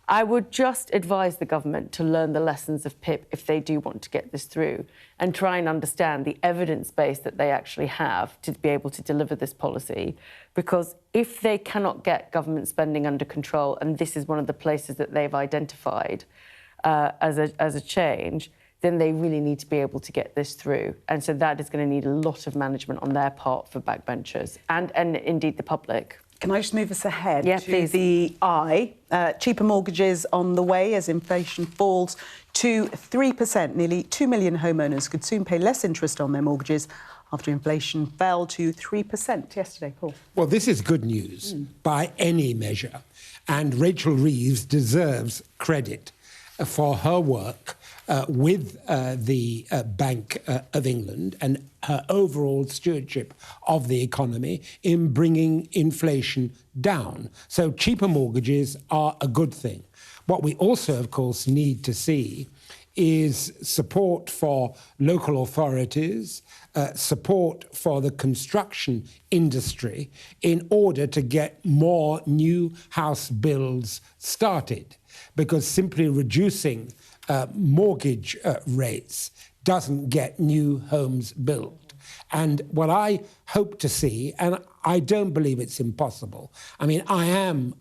I would just advise the government to learn the lessons of PIP if they do want to get this through and try and understand the evidence base that they actually have to be able to deliver this policy. Because if they cannot get government spending under control, and this is one of the places that they've identified as a change, then they really need to be able to get this through. And so that is going to need a lot of management on their part for backbenchers and indeed the public. Can I just move us ahead to please. The I? Cheaper mortgages on the way as inflation falls to 3%. Nearly 2 million homeowners could soon pay less interest on their mortgages after inflation fell to 3% yesterday. Paul? Well, this is good news by any measure. And Rachel Reeves deserves credit for her work with the Bank of England and her overall stewardship of the economy in bringing inflation down. So cheaper mortgages are a good thing. What we also, of course, need to see is support for local authorities, support for the construction industry in order to get more new house builds started. Because simply reducing mortgage rates doesn't get new homes built. And what I hope to see, and I don't believe it's impossible, I mean, I am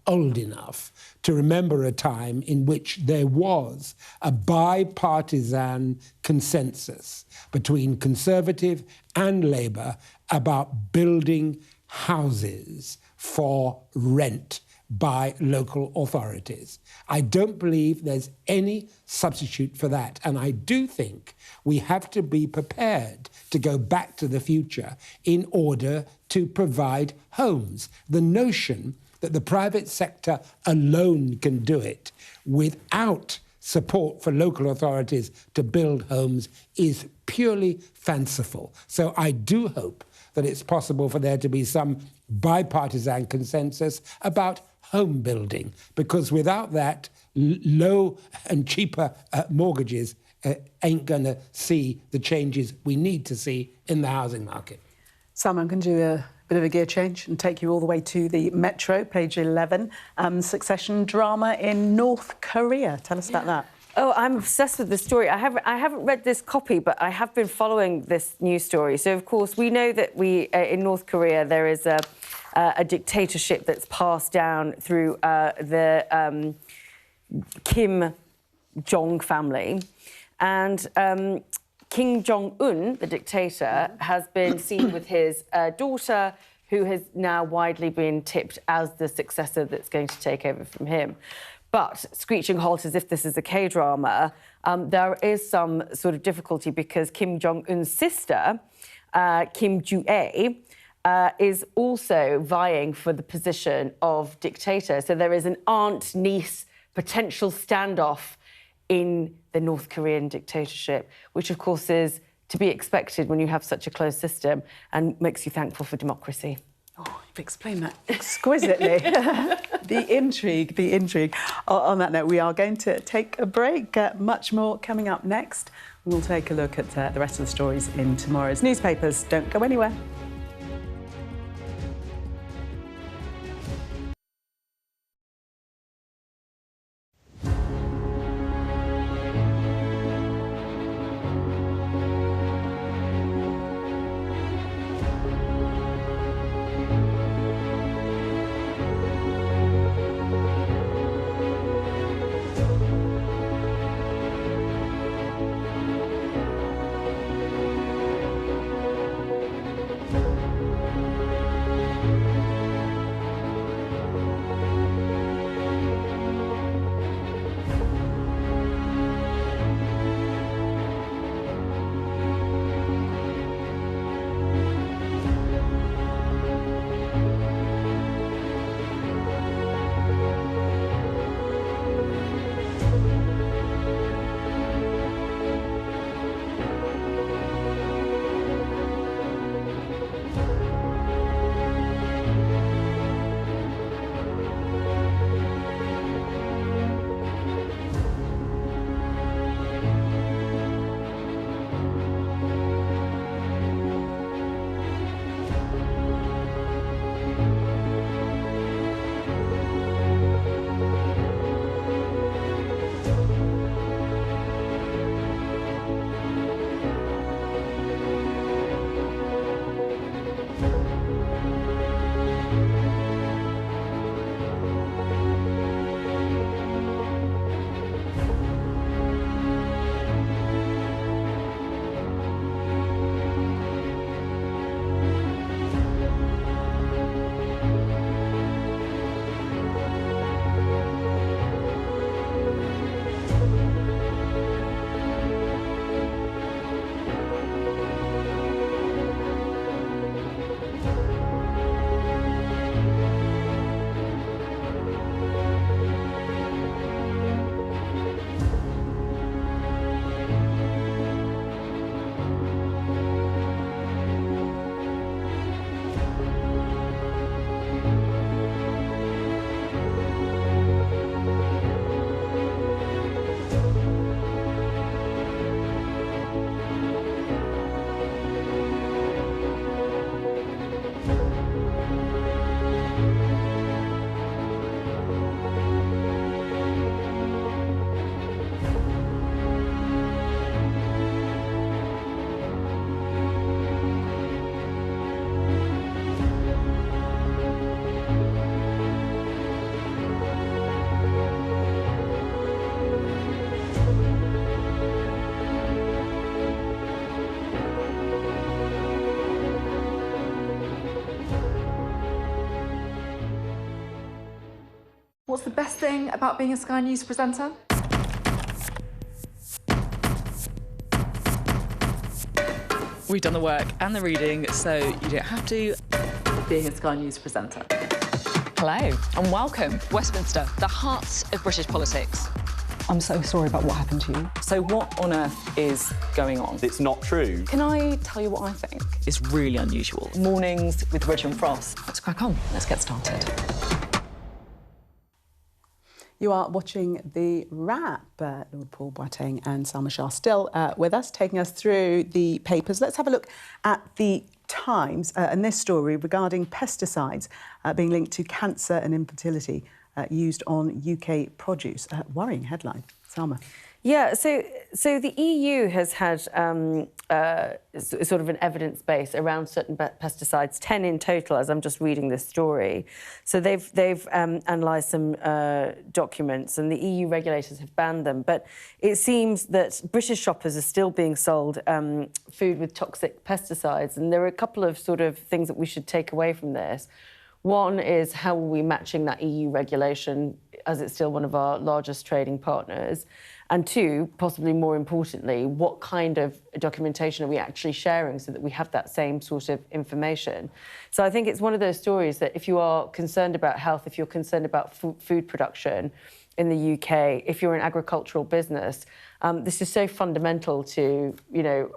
old enough to remember a time in which there was a bipartisan consensus between Conservative and Labour about building houses for rent by local authorities. I don't believe there's any substitute for that. And I do think we have to be prepared to go back to the future in order to provide homes. The notion that the private sector alone can do it without support for local authorities to build homes is purely fanciful. So I do hope that it's possible for there to be some bipartisan consensus about home building, because without that, low and cheaper mortgages ain't going to see the changes we need to see in the housing market. Salma, I'm going to do a bit of a gear change and take you all the way to the Metro, page 11. Succession drama in North Korea. Tell us about that. Oh, I'm obsessed with this story. I haven't read this copy, but I have been following this news story. So, of course, we know that in North Korea there is a dictatorship that's passed down through the Kim Jong family. And Kim Jong-un, the dictator, has been seen with his daughter, who has now widely been tipped as the successor that's going to take over from him. But screeching halt as if this is a K-drama, there is some sort of difficulty because Kim Jong-un's sister, Kim Ju-ae, is also vying for the position of dictator. So there is an aunt-niece potential standoff in the North Korean dictatorship, which, of course, is to be expected when you have such a closed system and makes you thankful for democracy. Oh, you've explained that exquisitely. The intrigue. On that note, we are going to take a break. Much more coming up next. We'll take a look at the rest of the stories in tomorrow's newspapers. Don't go anywhere. What's the best thing about being a Sky News presenter? We've done the work and the reading, so you don't have to. Being a Sky News presenter. Hello and welcome. Westminster, the heart of British politics. I'm so sorry about what happened to you. So what on earth is going on? It's not true. Can I tell you what I think? It's really unusual. Mornings with Richard and Frost. Let's crack on. Let's get started. You are watching The Wrap. Lord Paul Boateng and Salma Shah still with us, taking us through the papers. Let's have a look at the Times and this story regarding pesticides being linked to cancer and infertility used on UK produce. Worrying headline. Salma. Yeah, so the EU has had sort of an evidence base around certain pesticides, 10 in total, as I'm just reading this story. So they've analysed some documents, and the EU regulators have banned them. But it seems that British shoppers are still being sold food with toxic pesticides, and there are a couple of sort of things that we should take away from this. One is, how are we matching that EU regulation, as it's still one of our largest trading partners? And two, possibly more importantly, what kind of documentation are we actually sharing so that we have that same sort of information? So I think it's one of those stories that if you are concerned about health, if you're concerned about food production in the UK, if you're an agricultural business, this is so fundamental to, you know,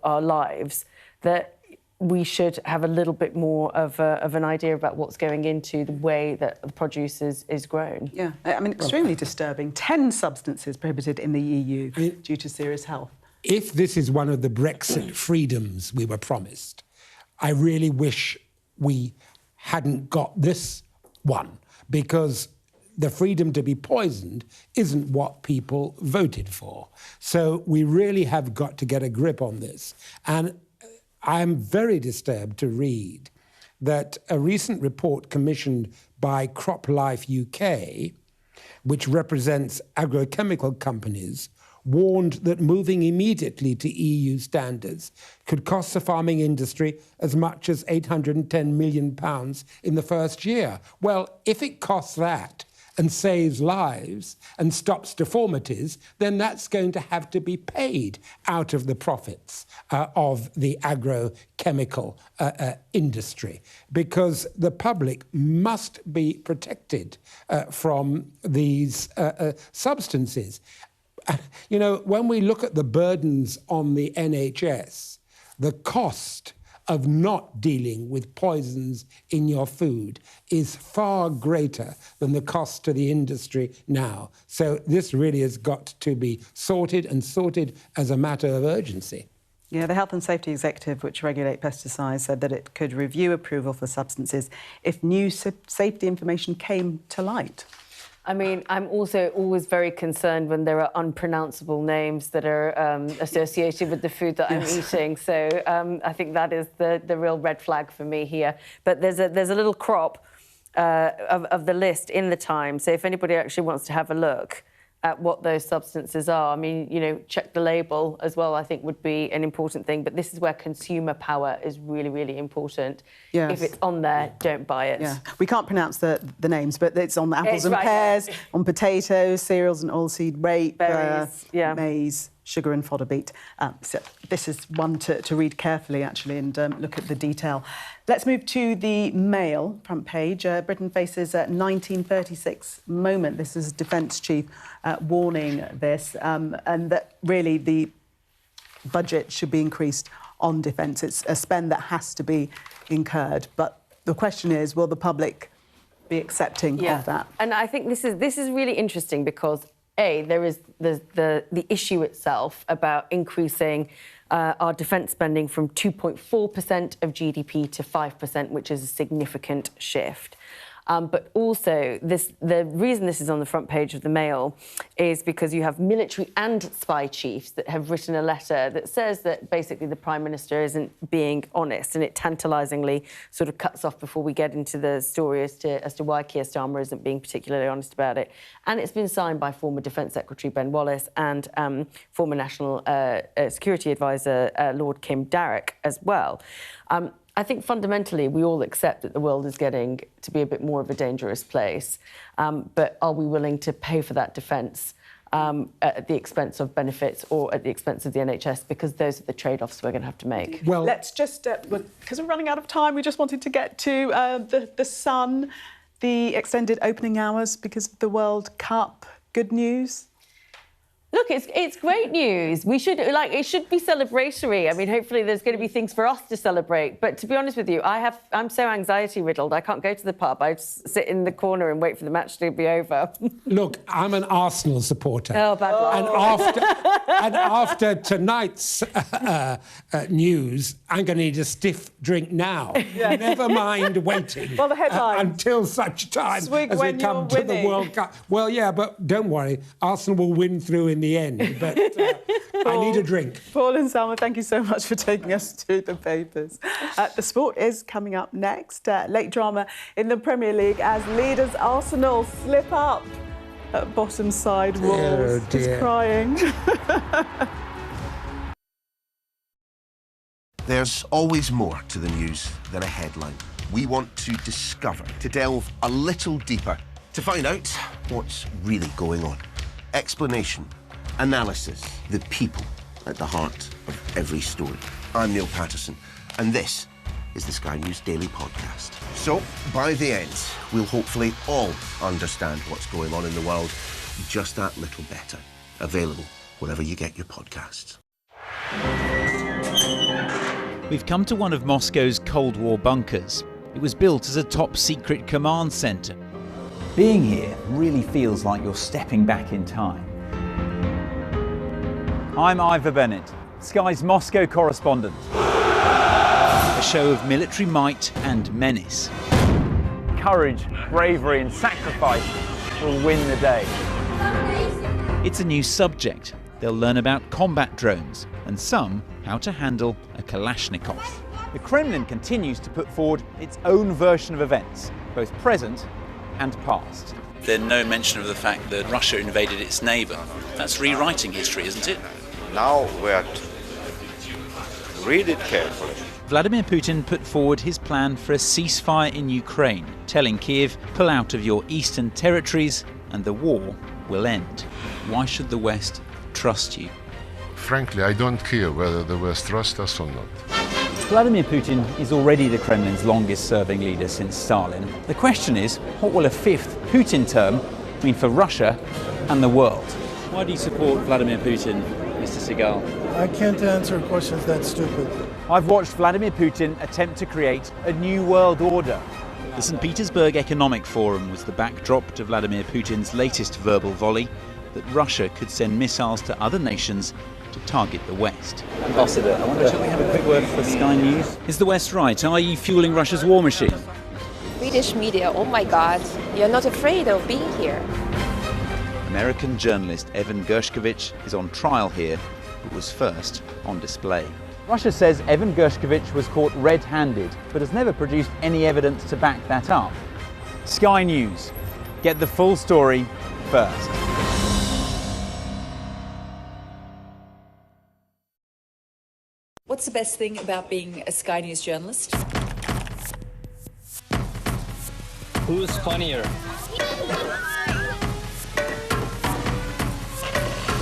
our lives that we should have a little bit more of an idea about what's going into the way that the produce is grown. Yeah, I mean, extremely disturbing. 10 substances prohibited in the EU due to serious health. If this is one of the Brexit freedoms we were promised, I really wish we hadn't got this one, because the freedom to be poisoned isn't what people voted for. So we really have got to get a grip on this. And I'm very disturbed to read that a recent report commissioned by CropLife UK, which represents agrochemical companies, warned that moving immediately to EU standards could cost the farming industry as much as £810 million in the first year. Well, if it costs that and saves lives and stops deformities, then that's going to have to be paid out of the profits of the agrochemical industry, because the public must be protected from these substances. You know, when we look at the burdens on the NHS, the cost of not dealing with poisons in your food is far greater than the cost to the industry now. So this really has got to be sorted, and sorted as a matter of urgency. Yeah, the Health and Safety Executive, which regulate pesticides, said that it could review approval for substances if new safety information came to light. I mean, I'm also always very concerned when there are unpronounceable names that are associated with the food that I'm eating. So I think that is the real red flag for me here. But there's a little crop of the list in the Times. So if anybody actually wants to have a look at what those substances are, I mean, you know, check the label as well, I think would be an important thing. But this is where consumer power is really, really important. Yes. If it's on there, don't buy it. Yeah, we can't pronounce the names, but it's on the apples and pears, on potatoes, cereals and oilseed rape, berries, maize, sugar and fodder beet. So this is one to read carefully, actually, and look at the detail. Let's move to the Mail front page. Britain faces a 1936 moment. This is Defence Chief warning this, and that really the budget should be increased on defence. It's a spend that has to be incurred. But the question is, will the public be accepting of that? And I think this is really interesting because there is the issue itself about increasing our defence spending from 2.4% of GDP to 5%, which is a significant shift. But also, the reason this is on the front page of the Mail is because you have military and spy chiefs that have written a letter that says that basically the Prime Minister isn't being honest, and it tantalisingly sort of cuts off before we get into the story as to why Keir Starmer isn't being particularly honest about it. And it's been signed by former Defence Secretary Ben Wallace and former National Security Advisor Lord Kim Darroch as well. I think fundamentally we all accept that the world is getting to be a bit more of a dangerous place, but are we willing to pay for that defence at the expense of benefits or at the expense of the NHS? Because those are the trade-offs we're going to have to make. Well, let's just, because we're running out of time, we just wanted to get to the Sun, the extended opening hours because of the World Cup. Good news? Look, it's great news. We should, it should be celebratory. I mean, hopefully there's going to be things for us to celebrate. But to be honest with you, I'm so anxiety-riddled, I can't go to the pub. I just sit in the corner and wait for the match to be over. Look, I'm an Arsenal supporter. Oh, bad luck. And after tonight's news, I'm going to need a stiff drink now. Yeah. Never mind waiting well, the headlines. Until such time Swig as we when come you're to the winning. World Cup. Well, yeah, but don't worry, Arsenal will win through in the end. But I need a drink. Paul and Salma, thank you so much for taking us through the papers. The sport is coming up next. Late drama in the Premier League as leaders Arsenal slip up at bottom side. Wolves is crying. There's always more to the news than a headline. We want to discover, to delve a little deeper, to find out what's really going on. Explanation, analysis, the people at the heart of every story. I'm Neil Patterson, and this is the Sky News Daily Podcast. So, by the end, we'll hopefully all understand what's going on in the world just that little better. Available wherever you get your podcasts. We've come to one of Moscow's Cold War bunkers. It was built as a top-secret command centre. Being here really feels like you're stepping back in time. I'm Ivor Bennett, Sky's Moscow correspondent. A show of military might and menace. Courage, bravery and sacrifice will win the day. It's a new subject. They'll learn about combat drones and some how to handle a Kalashnikov. The Kremlin continues to put forward its own version of events, both present and past. There's no mention of the fact that Russia invaded its neighbour. That's rewriting history, isn't it? Now we have to read it carefully. Vladimir Putin put forward his plan for a ceasefire in Ukraine, telling Kiev, pull out of your eastern territories and the war will end. Why should the West trust you? Frankly, I don't care whether the West trusts us or not. Vladimir Putin is already the Kremlin's longest-serving leader since Stalin. The question is, what will a fifth Putin term mean for Russia and the world? Why do you support Vladimir Putin, Mr. Segal? I can't answer questions that stupid. I've watched Vladimir Putin attempt to create a new world order. The St. Petersburg Economic Forum was the backdrop to Vladimir Putin's latest verbal volley that Russia could send missiles to other nations to target the West. Ambassador, I wonder, shall we have a quick word for Sky News? Is the West right? Are you fueling Russia's war machine? British media, oh my God, you're not afraid of being here. American journalist Evan Gershkovich is on trial here, but was first on display. Russia says Evan Gershkovich was caught red-handed, but has never produced any evidence to back that up. Sky News. Get the full story first. What's the best thing about being a Sky News journalist? Who's funnier?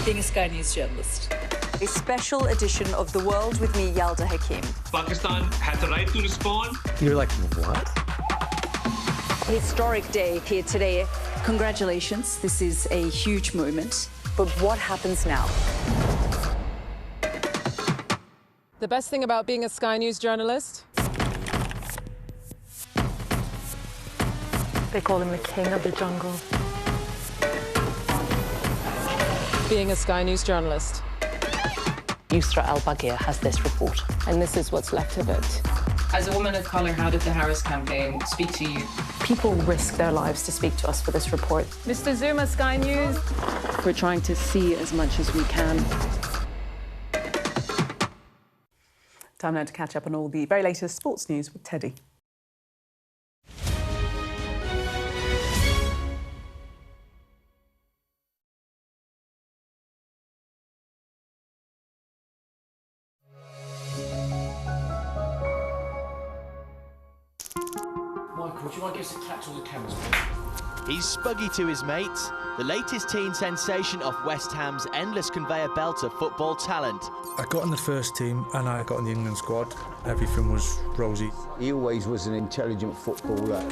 Being a Sky News journalist. A special edition of The World with me, Yalda Hakim. Pakistan had the right to respond. You're like, what? A historic day here today. Congratulations, this is a huge moment. But what happens now? The best thing about being a Sky News journalist? They call him the king of the jungle. Being a Sky News journalist. Yusra Al-Baghir has this report. And this is what's left of it. As a woman of colour, how did the Harris campaign speak to you? People risk their lives to speak to us for this report. Mr. Zuma, Sky News. We're trying to see as much as we can. Time now to catch up on all the very latest sports news with Teddy. Would you mind giving us a clap to all the cameras? He's spuggy to his mates, the latest teen sensation of West Ham's endless conveyor belt of football talent. I got in the first team and I got in the England squad. Everything was rosy. He always was an intelligent footballer.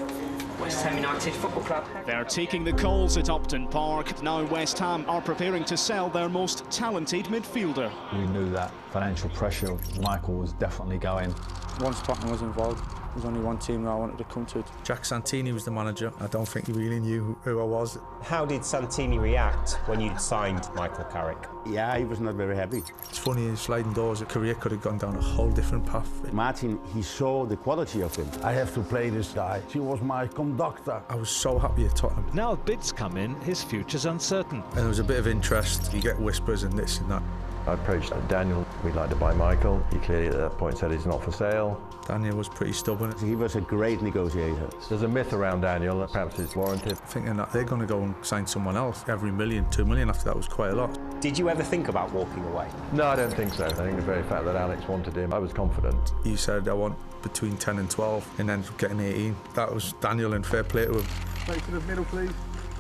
West Ham United Football Club. They're taking the calls at Upton Park. Now West Ham are preparing to sell their most talented midfielder. We knew that financial pressure, Michael was definitely going. Once Tottenham was involved, there was only one team that I wanted to come to. Jack Santini was the manager. I don't think he really knew who I was. How did Santini react when you'd signed Michael Carrick? Yeah, he was not very happy. It's funny, in sliding doors, a career could have gone down a whole different path. Martin, he saw the quality of him. I have to play this guy. He was my conductor. I was so happy at Tottenham. Now bids come in, his future's uncertain. And there was a bit of interest. You get whispers and this and that. I approached Daniel. We'd like to buy Michael. He clearly at that point said he's not for sale. Daniel was pretty stubborn. He was a great negotiator. There's a myth around Daniel that perhaps it's warranted. Thinking that they're going to go and sign someone else. Every million, 2 million after that was quite a lot. Did you ever think about walking away? No, I don't think so. I think the very fact that Alex wanted him, I was confident. He said, I want between 10 and 12, and ended up getting 18. That was Daniel, and fair play to him. Play to the middle, please.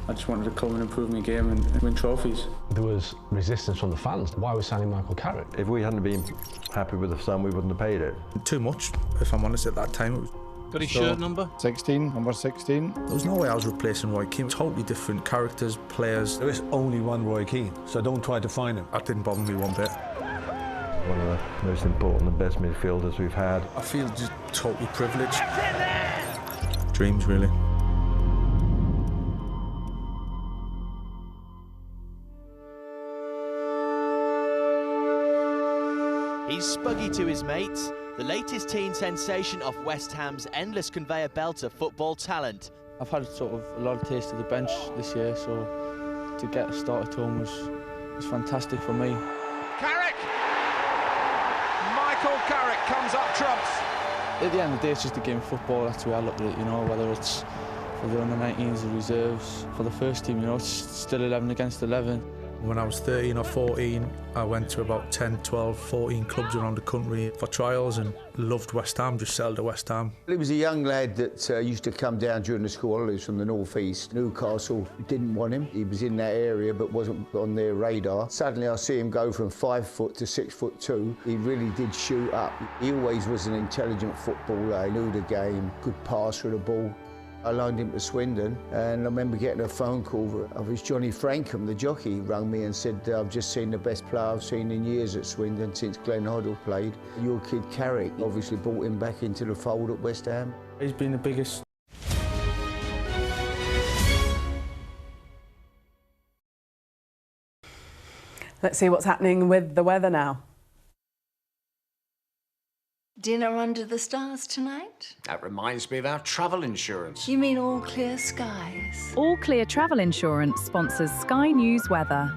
I just wanted to come and improve my game and win trophies. There was resistance from the fans. Why was signing Michael Carrick? If we hadn't been happy with the sum, we wouldn't have paid it. Too much, if I'm honest, at that time. It was Got his shirt number? 16, number 16. There was no way I was replacing Roy Keane. Totally different characters, players. There is only one Roy Keane, so don't try to find him. That didn't bother me one bit. One of the most important and best midfielders we've had. I feel just totally privileged. Dreams, really. He's spuggy to his mates, the latest teen sensation of West Ham's endless conveyor belt of football talent. I've had sort of a lot of taste of the bench this year, so to get a start at home was fantastic for me. Carrick! Michael Carrick comes up trumps. At the end of the day, it's just a game of football. That's the way I look at it, you know, whether it's for the under-19s, the reserves, for the first team, you know, it's still 11 against 11. When I was 13 or 14, I went to about 10, 12, 14 clubs around the country for trials and loved West Ham, just settled at West Ham. He was a young lad that used to come down during the school holidays from the northeast. Newcastle didn't want him. He was in that area but wasn't on their radar. Suddenly I see him go from 5 foot to 6'2". He really did shoot up. He always was an intelligent footballer. He knew the game, good pass for the ball. I loaned him to Swindon, and I remember getting a phone call. It was Johnny Frankham, the jockey, rang me and said, I've just seen the best player I've seen in years at Swindon since Glenn Hoddle played. Your kid Carrick obviously brought him back into the fold at West Ham. He's been the biggest. Let's see what's happening with the weather now. Dinner under the stars tonight? That reminds me of our travel insurance. You mean All Clear Skies? All Clear Travel Insurance sponsors Sky News weather.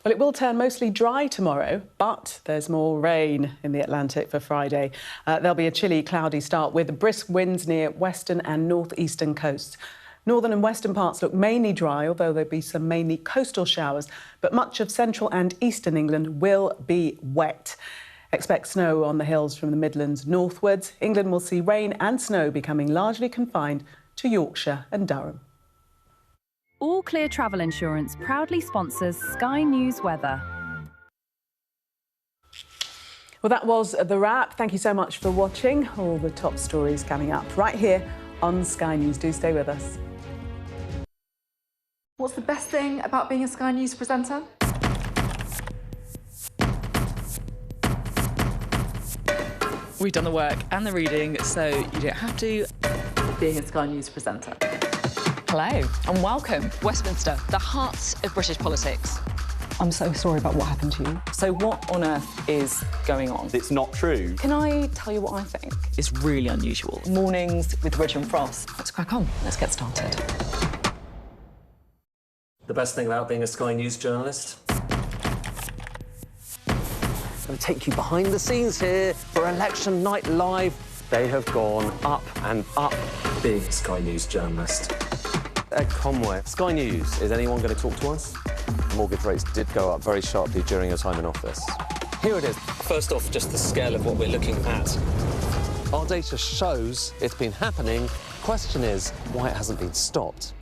Well, it will turn mostly dry tomorrow, but there's more rain in the Atlantic for Friday. There'll be a chilly, cloudy start with brisk winds near western and northeastern coasts. Northern and western parts look mainly dry, although there'll be some mainly coastal showers, but much of central and eastern England will be wet. Expect snow on the hills from the Midlands northwards. England will see rain and snow becoming largely confined to Yorkshire and Durham. All Clear Travel Insurance proudly sponsors Sky News weather. Well, that was the wrap. Thank you so much for watching. All the top stories coming up right here on Sky News. Do stay with us. What's the best thing about being a Sky News presenter? We've done the work and the reading, so you don't have to. Being a Sky News presenter. Hello and welcome. Westminster, the heart of British politics. I'm so sorry about what happened to you. So what on earth is going on? It's not true. Can I tell you what I think? It's really unusual. Mornings with Richard Frost. Let's crack on. Let's get started. The best thing about being a Sky News journalist? I'm going to take you behind the scenes here for Election Night Live. They have gone up and up. Being a Sky News journalist. Ed Conway, Sky News, is anyone going to talk to us? Mortgage rates did go up very sharply during your time in office. Here it is. First off, just the scale of what we're looking at. Our data shows it's been happening question is why it hasn't been stopped.